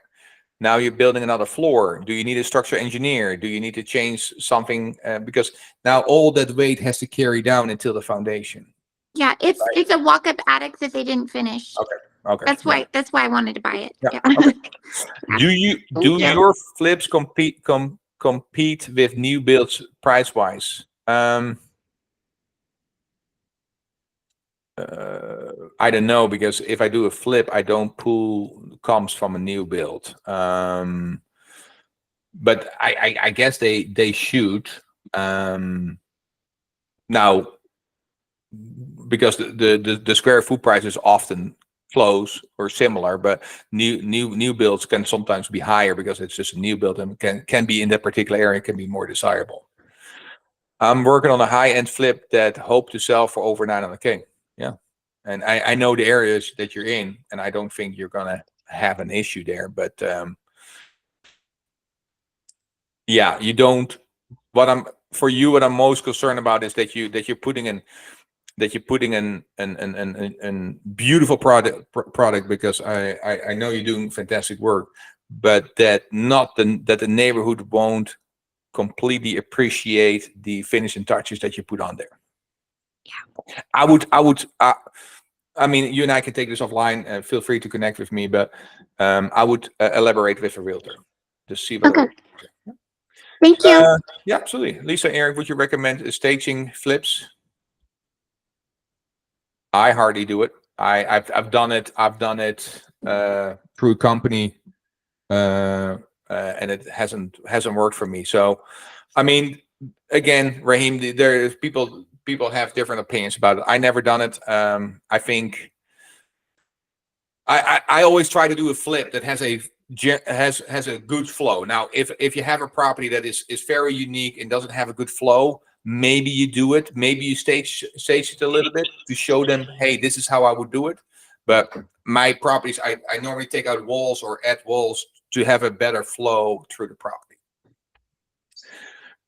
A: Now you're building another floor. Do you need a structural engineer? Do you need to change something? Because now all that weight has to carry down until the foundation.
J: Yeah, it's a walk-up attic that they didn't finish.
A: Okay.
J: That's why I wanted to buy it.
A: Yeah.
J: Yeah.
A: Okay. Do your flips compete with new builds price wise? I don't know, because if I do a flip, I don't pull comps from a new build. But I guess they should. Now, because the square foot price is often close or similar, but new builds can sometimes be higher because it's just a new build and can be in that particular area, can be more desirable. I'm working on a high-end flip that hope to sell for over 900K. Yeah. And I know the areas that you're in, and I don't think you're gonna have an issue there. But yeah, you don't. What I'm most concerned about is that you're putting in an beautiful product, because I know you're doing fantastic work, but that the neighborhood won't completely appreciate the finishing touches that you put on there.
J: Yeah.
A: I mean, you and I can take this offline. Feel free to connect with me, but I would elaborate with a realtor to see what.
J: Okay. Thank you.
A: Yeah, absolutely. Lisa, Eric, would you recommend staging flips? I hardly do it. I've done it. I've done it through a company, and it hasn't worked for me. So, I mean, again, Raheem, there's people have different opinions about it. I never done it. I think I always try to do a flip that has a good flow. Now, if you have a property that is very unique and doesn't have a good flow, maybe you do it. Maybe you stage it a little bit to show them, hey, this is how I would do it. But my properties, I normally take out walls or add walls to have a better flow through the property.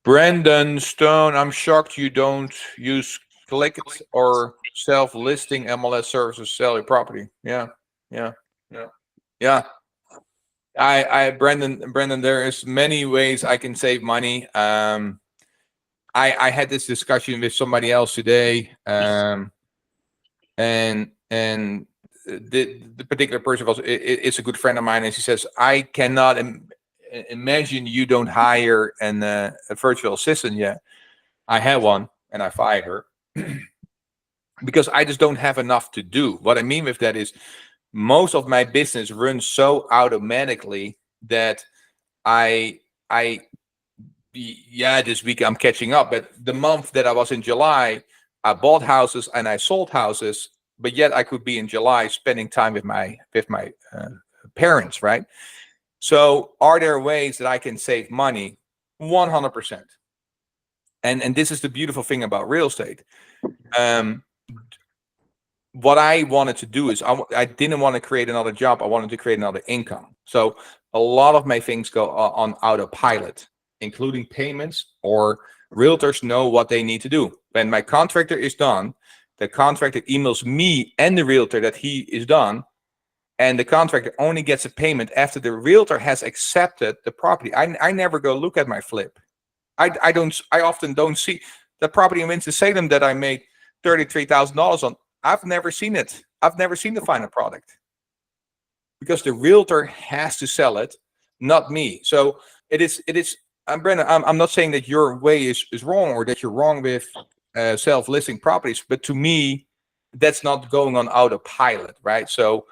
A: Brandon Stone, I'm shocked you don't use Click or self-listing MLS services to sell your property. Yeah. Brendan, there is many ways I can save money. I had this discussion with somebody else today, and the particular person it's a good friend of mine, and she says, I cannot imagine you don't hire a virtual assistant yet. I had one and I fired her because I just don't have enough to do. What I mean with that is most of my business runs so automatically that this week I'm catching up. But the month that I was in July, I bought houses and I sold houses, but yet I could be in July spending time with my parents, right? So are there ways that I can save money? 100%. And this is the beautiful thing about real estate. What I wanted to do is I didn't want to create another job. I wanted to create another income. So a lot of my things go on autopilot, including payments, or realtors know what they need to do. When my contractor is done, the contractor emails me and the realtor that he is done. And the contractor only gets a payment after the realtor has accepted the property. I never go look at my flip. I often don't see the property in Winston-Salem that I made $33,000 on. I've never seen it. I've never seen the final product because the realtor has to sell it, not me. So it is. Brendan, I'm not saying that your way is wrong or that you're wrong with self-listing properties, but to me, that's not going on autopilot, right? So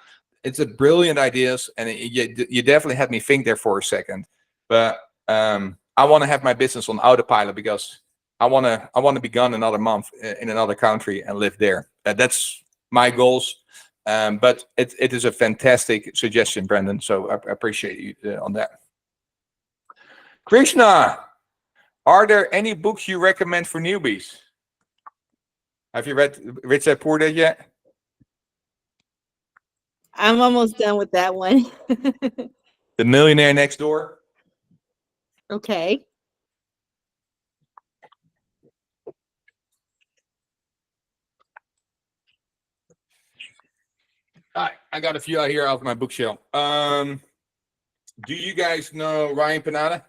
A: it's a brilliant ideas, and you definitely had me think there for a second. But I want to have my business on autopilot because I want to be gone another month in another country and live there. That's my goals. But it is a fantastic suggestion, Brendan. So I appreciate you on that. Krishna, are there any books you recommend for newbies? Have you read Rich Dad Poor Dad yet?
E: I'm almost done with that one.
A: The Millionaire Next Door?
E: Okay.
A: I got a few out here off my bookshelf. Do you guys know Ryan Panada?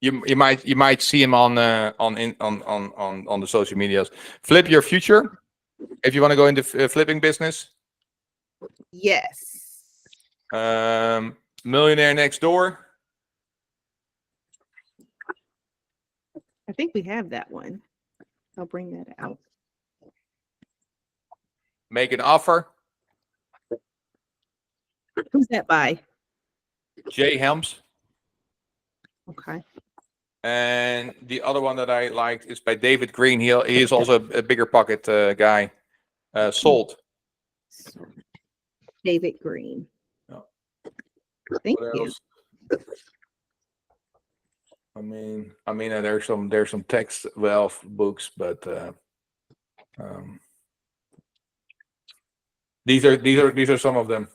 A: You might see him on the social medias. Flip Your Future. If you want to go into flipping business.
E: Yes.
A: Millionaire Next Door.
E: I think we have that one. I'll bring that out.
A: Make an Offer.
E: Who's that by?
A: Jay Helms.
E: Okay.
A: And the other one that I liked is by David Green. He is also a bigger pocket guy. Sold.
E: David Green.
A: No.
E: Thank you.
A: I mean, there's some text wealth books, but these are some of them.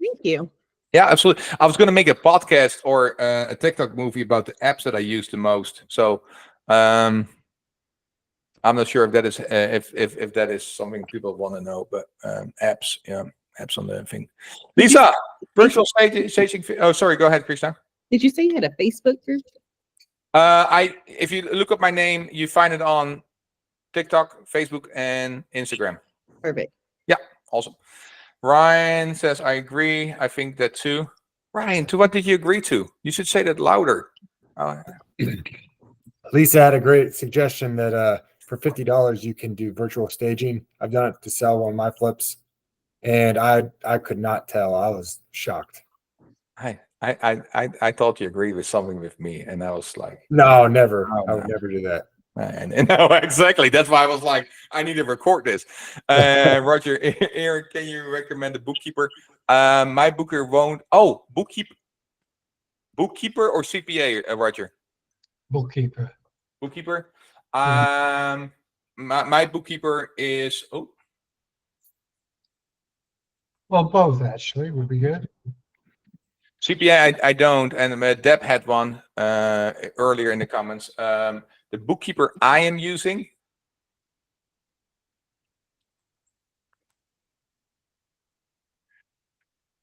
E: Thank you.
A: Yeah, absolutely. I was going to make a podcast or a TikTok movie about the apps that I use the most. So I'm not sure if that is if that is something people want to know, but apps, yeah, apps on the thing. Lisa, virtual staging. Oh, sorry. Go ahead, Krishna.
E: Did you say you had a Facebook group?
A: If you look up my name, you find it on TikTok, Facebook, and Instagram.
E: Perfect.
A: Yeah, awesome. Ryan says, I agree. I think that too. Ryan, to what did you agree to? You should say that louder.
D: Lisa had a great suggestion that for $50 you can do virtual staging. I've done it to sell one of my flips, and I could not tell. I was shocked.
A: I thought you agreed with something with me, and I was like,
D: no, never.
A: Oh,
D: I would never do that.
A: And no, exactly. That's why I was like, I need to record this. Roger, Erik, can you recommend a bookkeeper? My booker won't. Oh, bookkeeper or CPA, Roger?
B: Bookkeeper.
A: Bookkeeper. My bookkeeper is. Oh,
B: Well, both actually would be good.
A: CPA, I don't, and Deb had one earlier in the comments. The bookkeeper I am using.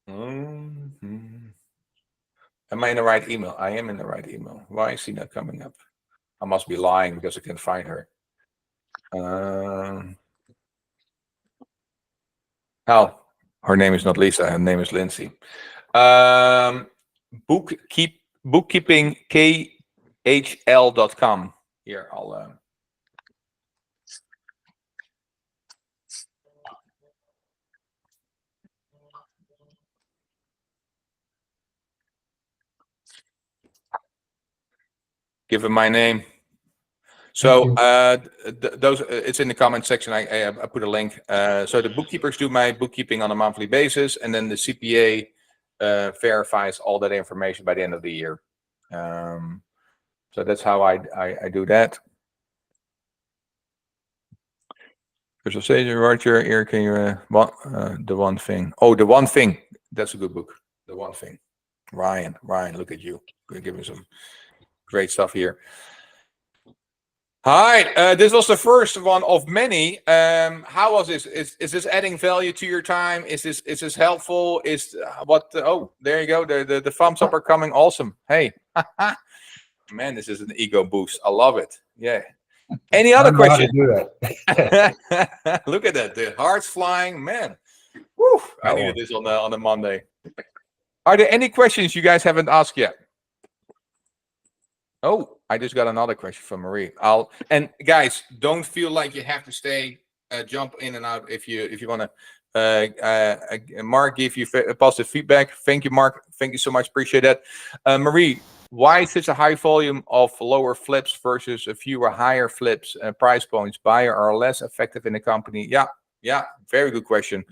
A: Am I in the right email? I am in the right email. Why is she not coming up? I must be lying because I can't find her. Oh, her name is not Lisa. Her name is Lindsay. Bookkeeping KHL.com. Here, I'll. Give him my name. So those it's in the comment section. I put a link. So the bookkeepers do my bookkeeping on a monthly basis, and then the CPA verifies all that information by the end of the year. So that's how I do that. Visual Stage, Roger, Erik, can you the one thing? Oh, the one thing. That's a good book. The one thing. Ryan, look at you. Give me some great stuff here. Hi, this was the first one of many. How was this? Is this adding value to your time? Is this helpful? Oh, there you go. The thumbs up are coming. Awesome. Hey, man, this is an ego boost. I love it. Yeah. Any other questions? Look at that. The hearts flying, man. Woo, I needed this on a Monday. Are there any questions you guys haven't asked yet? Oh, I just got another question from Marie. And guys, don't feel like you have to stay, jump in and out if you want to. Mark gave you positive feedback. Thank you, Mark. Thank you so much. Appreciate that. Marie, why such a high volume of lower flips versus a fewer higher flips price points? Buyer are less effective in the company. Yeah, very good question.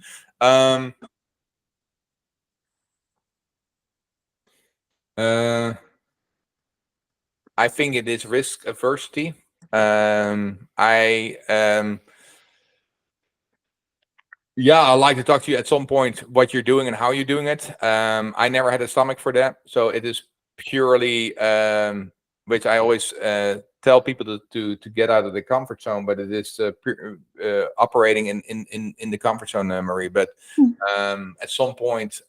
A: I think it is risk aversity. I'd like to talk to you at some point what you're doing and how you're doing it. I never had a stomach for that, so it is purely, which I always tell people to get out of the comfort zone, but it is operating in the comfort zone, Marie. But at some point,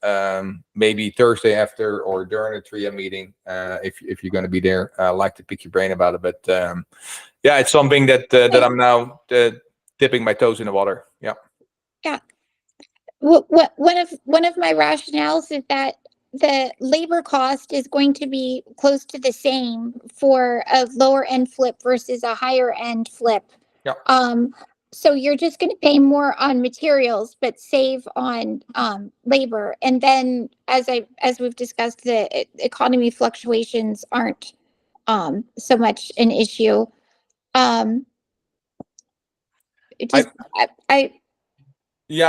A: maybe Thursday after or during a TRIA meeting, if you're going to be there, I'd like to pick your brain about it. But it's something that I'm now dipping my toes in the water. Yeah.
J: Well, one of my rationales is that the labor cost is going to be close to the same for a lower end flip versus a higher end flip.
A: Yeah.
J: So you're just going to pay more on materials, but save on labor. And then, as we've discussed, the economy fluctuations aren't so much an issue.
A: I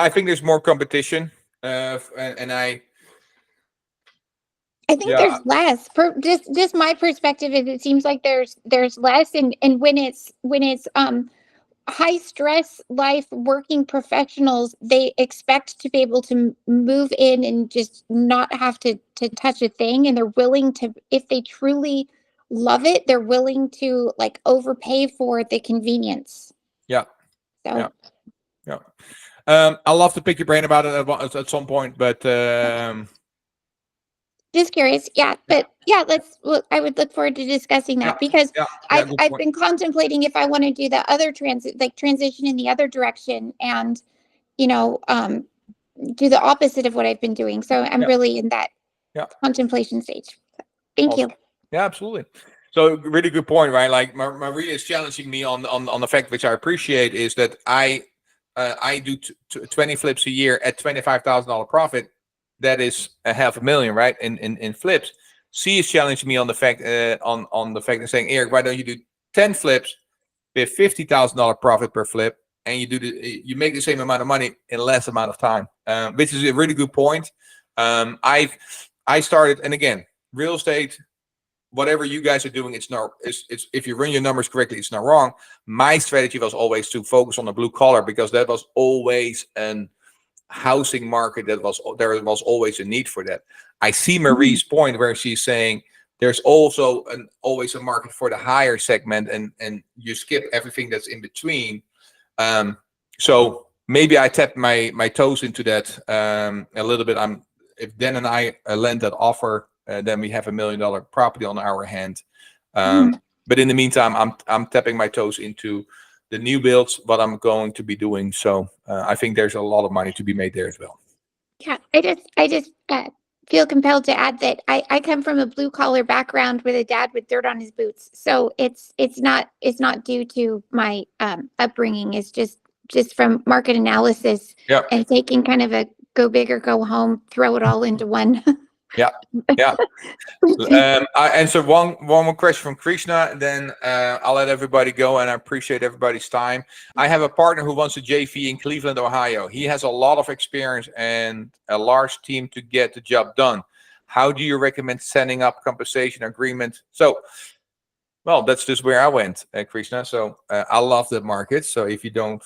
A: think there's more competition, and I
J: think there's less. Just my perspective is it seems like there's less, and when it's high stress life working professionals, they expect to be able to move in and just not have to touch a thing, and they're willing to, if they truly love it, they're willing to like overpay for the convenience.
A: Yeah.
J: So.
A: Yeah. I'd love to pick your brain about it at some point, but
J: Just curious. Yeah, but yeah, I would look forward to discussing that because I've been contemplating if I want to do the other transition in the other direction and, you know, do the opposite of what I've been doing. So I'm really in that contemplation stage. Thank you.
A: Yeah, absolutely. So really good point, right? Like Maria is challenging me on the fact, which I appreciate, is that I do 20 flips a year at $25,000 profit. That is $500,000, right? In flips. She is challenging me on the fact on the fact of saying, Erik, why don't you do 10 flips with $50,000 profit per flip, and you make the same amount of money in less amount of time, which is a really good point. I started, and again, real estate, whatever you guys are doing, it's if you run your numbers correctly, it's not wrong. My strategy was always to focus on the blue collar because that was always an housing market there was always a need for that. I see Marie's point where she's saying there's also always a market for the higher segment, and you skip everything that's in between. So maybe I tapped my toes into that a little bit. If Dan and I land that offer, then we have $1 million property on our hand. But in the meantime, I'm tapping my toes into the new builds, what I'm going to be doing. So I think there's a lot of money to be made there as well.
J: Yeah, I just feel compelled to add that I come from a blue collar background with a dad with dirt on his boots. So it's not due to my upbringing. It's just from market analysis and taking kind of a go big or go home, throw it all into one.
A: Yeah. I answer one more question from Krishna, then I'll let everybody go, and I appreciate everybody's time. I have a partner who wants a JV in Cleveland, Ohio. He has a lot of experience and a large team to get the job done. How do you recommend setting up compensation agreement? So, well, that's just where I went, Krishna. So I love the market. So if you don't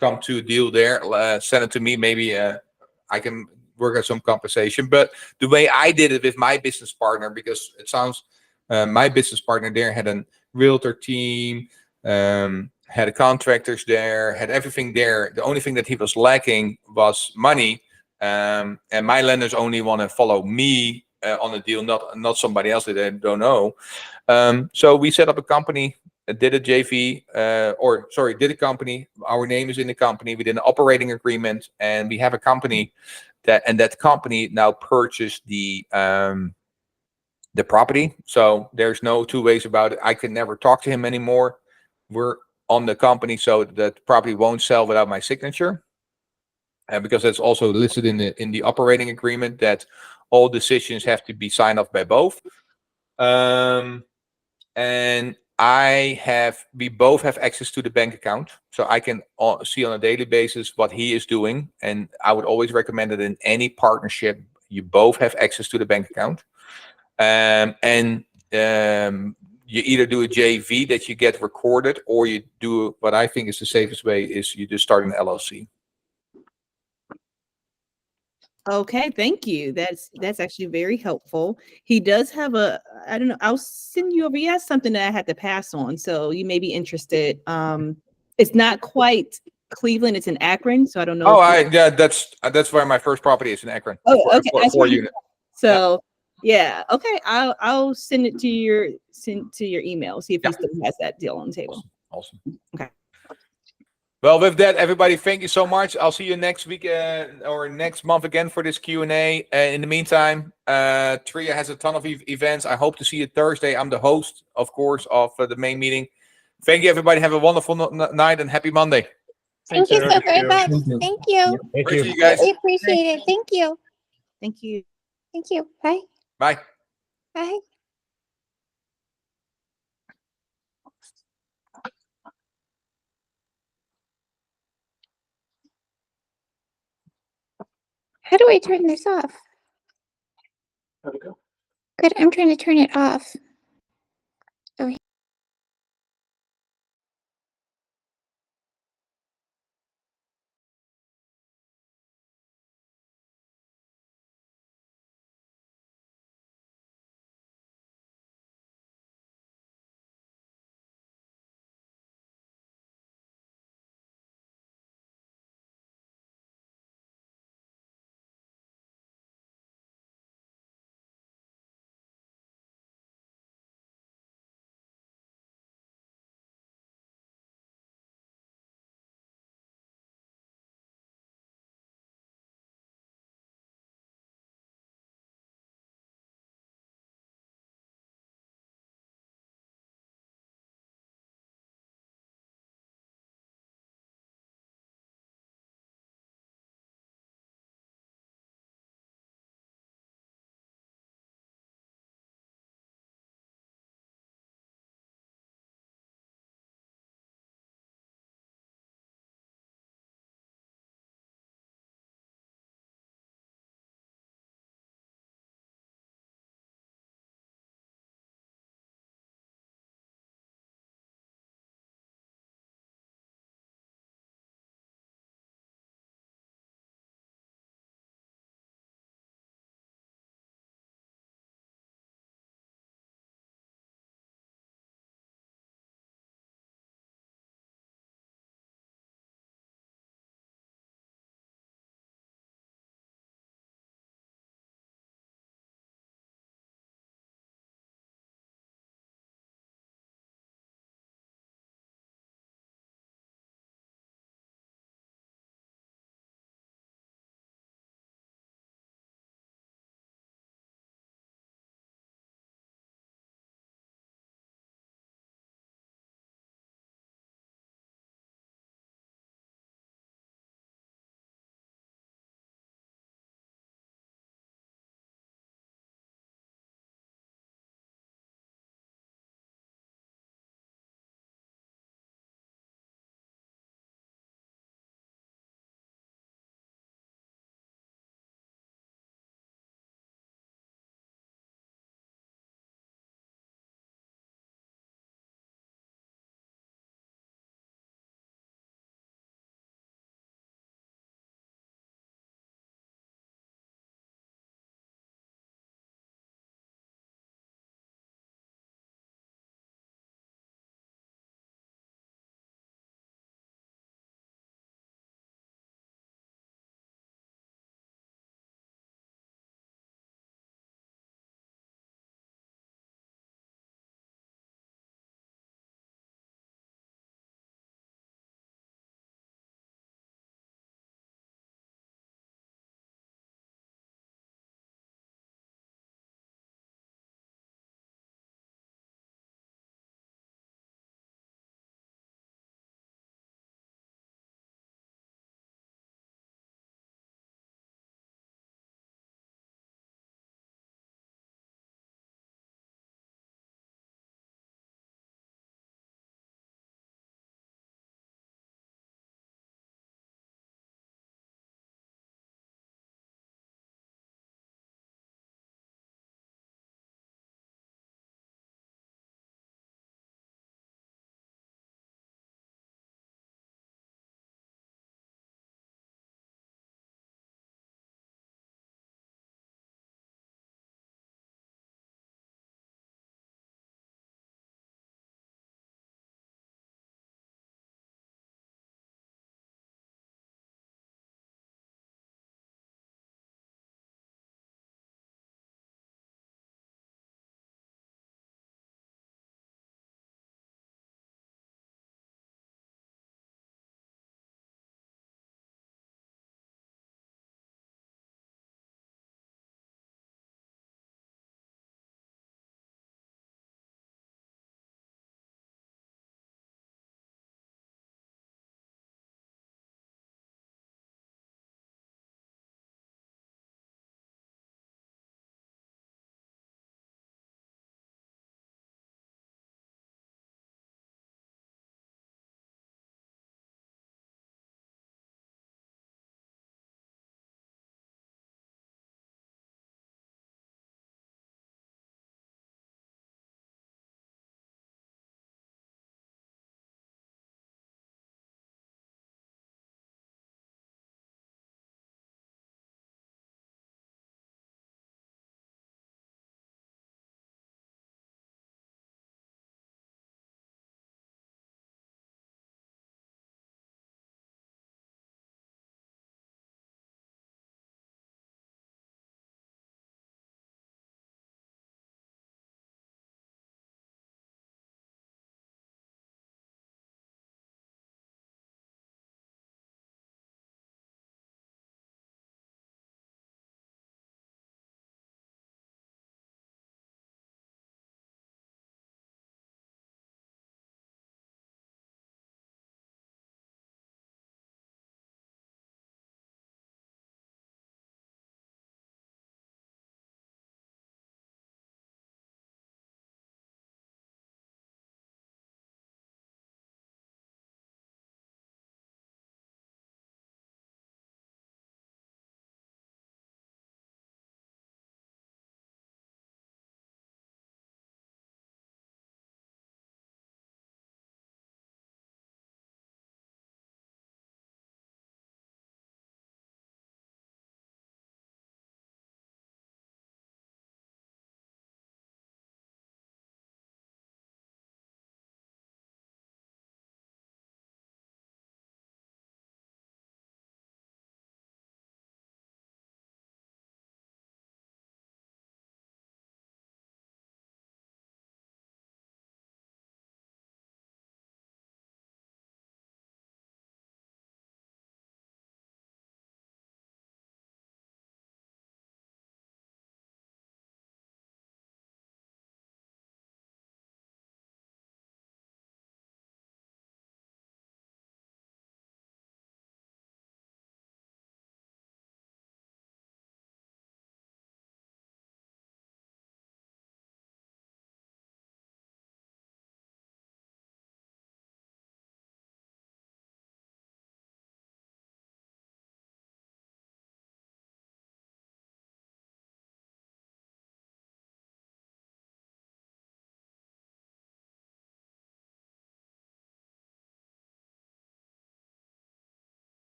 A: come to a deal there, send it to me. Maybe I can work out some compensation. But the way I did it with my business partner, because it sounds my business partner there had a realtor team, had contractors there, had everything there. The only thing that he was lacking was money, and my lenders only want to follow me on a deal, not somebody else that they don't know. So we set up a company, did a JV, did a company. Our name is in the company. We did an operating agreement, and we have a company that company now purchased the property. So there's no two ways about it. I can never talk to him anymore. We're on the company, so that property won't sell without my signature, because that's also listed in the operating agreement that all decisions have to be signed off by both. And we both have access to the bank account, so I can see on a daily basis what he is doing. And I would always recommend that in any partnership, you both have access to the bank account. You either do a JV that you get recorded, or you do what I think is the safest way, is you just start an LLC.
E: Okay, thank you. That's actually very helpful. He does have I don't know, I'll send you over. He has something that I had to pass on, so you may be interested. It's not quite Cleveland, it's in Akron, so I don't know.
A: That's where my first property is, in Akron.
E: Oh, okay.
A: Four unit.
E: So yeah, okay. I'll send it to your email. See if he still has that deal on the table.
A: Awesome.
E: Okay.
A: Well, with that, everybody, thank you so much. I'll see you next week or next month again for this Q&A. In the meantime, Tria has a ton of events. I hope to see you Thursday. I'm the host, of course, of the main meeting. Thank you, everybody. Have a wonderful night and happy Monday.
J: Thank you so very much. Thank you.
D: Thank
A: Appreciate
D: you.
A: you guys.
J: We appreciate it. Thank you.
E: Thank you.
J: Thank you. Bye.
A: Bye.
J: Bye. How do I turn this off?
K: How'd it go?
J: Good. I'm trying to turn it off.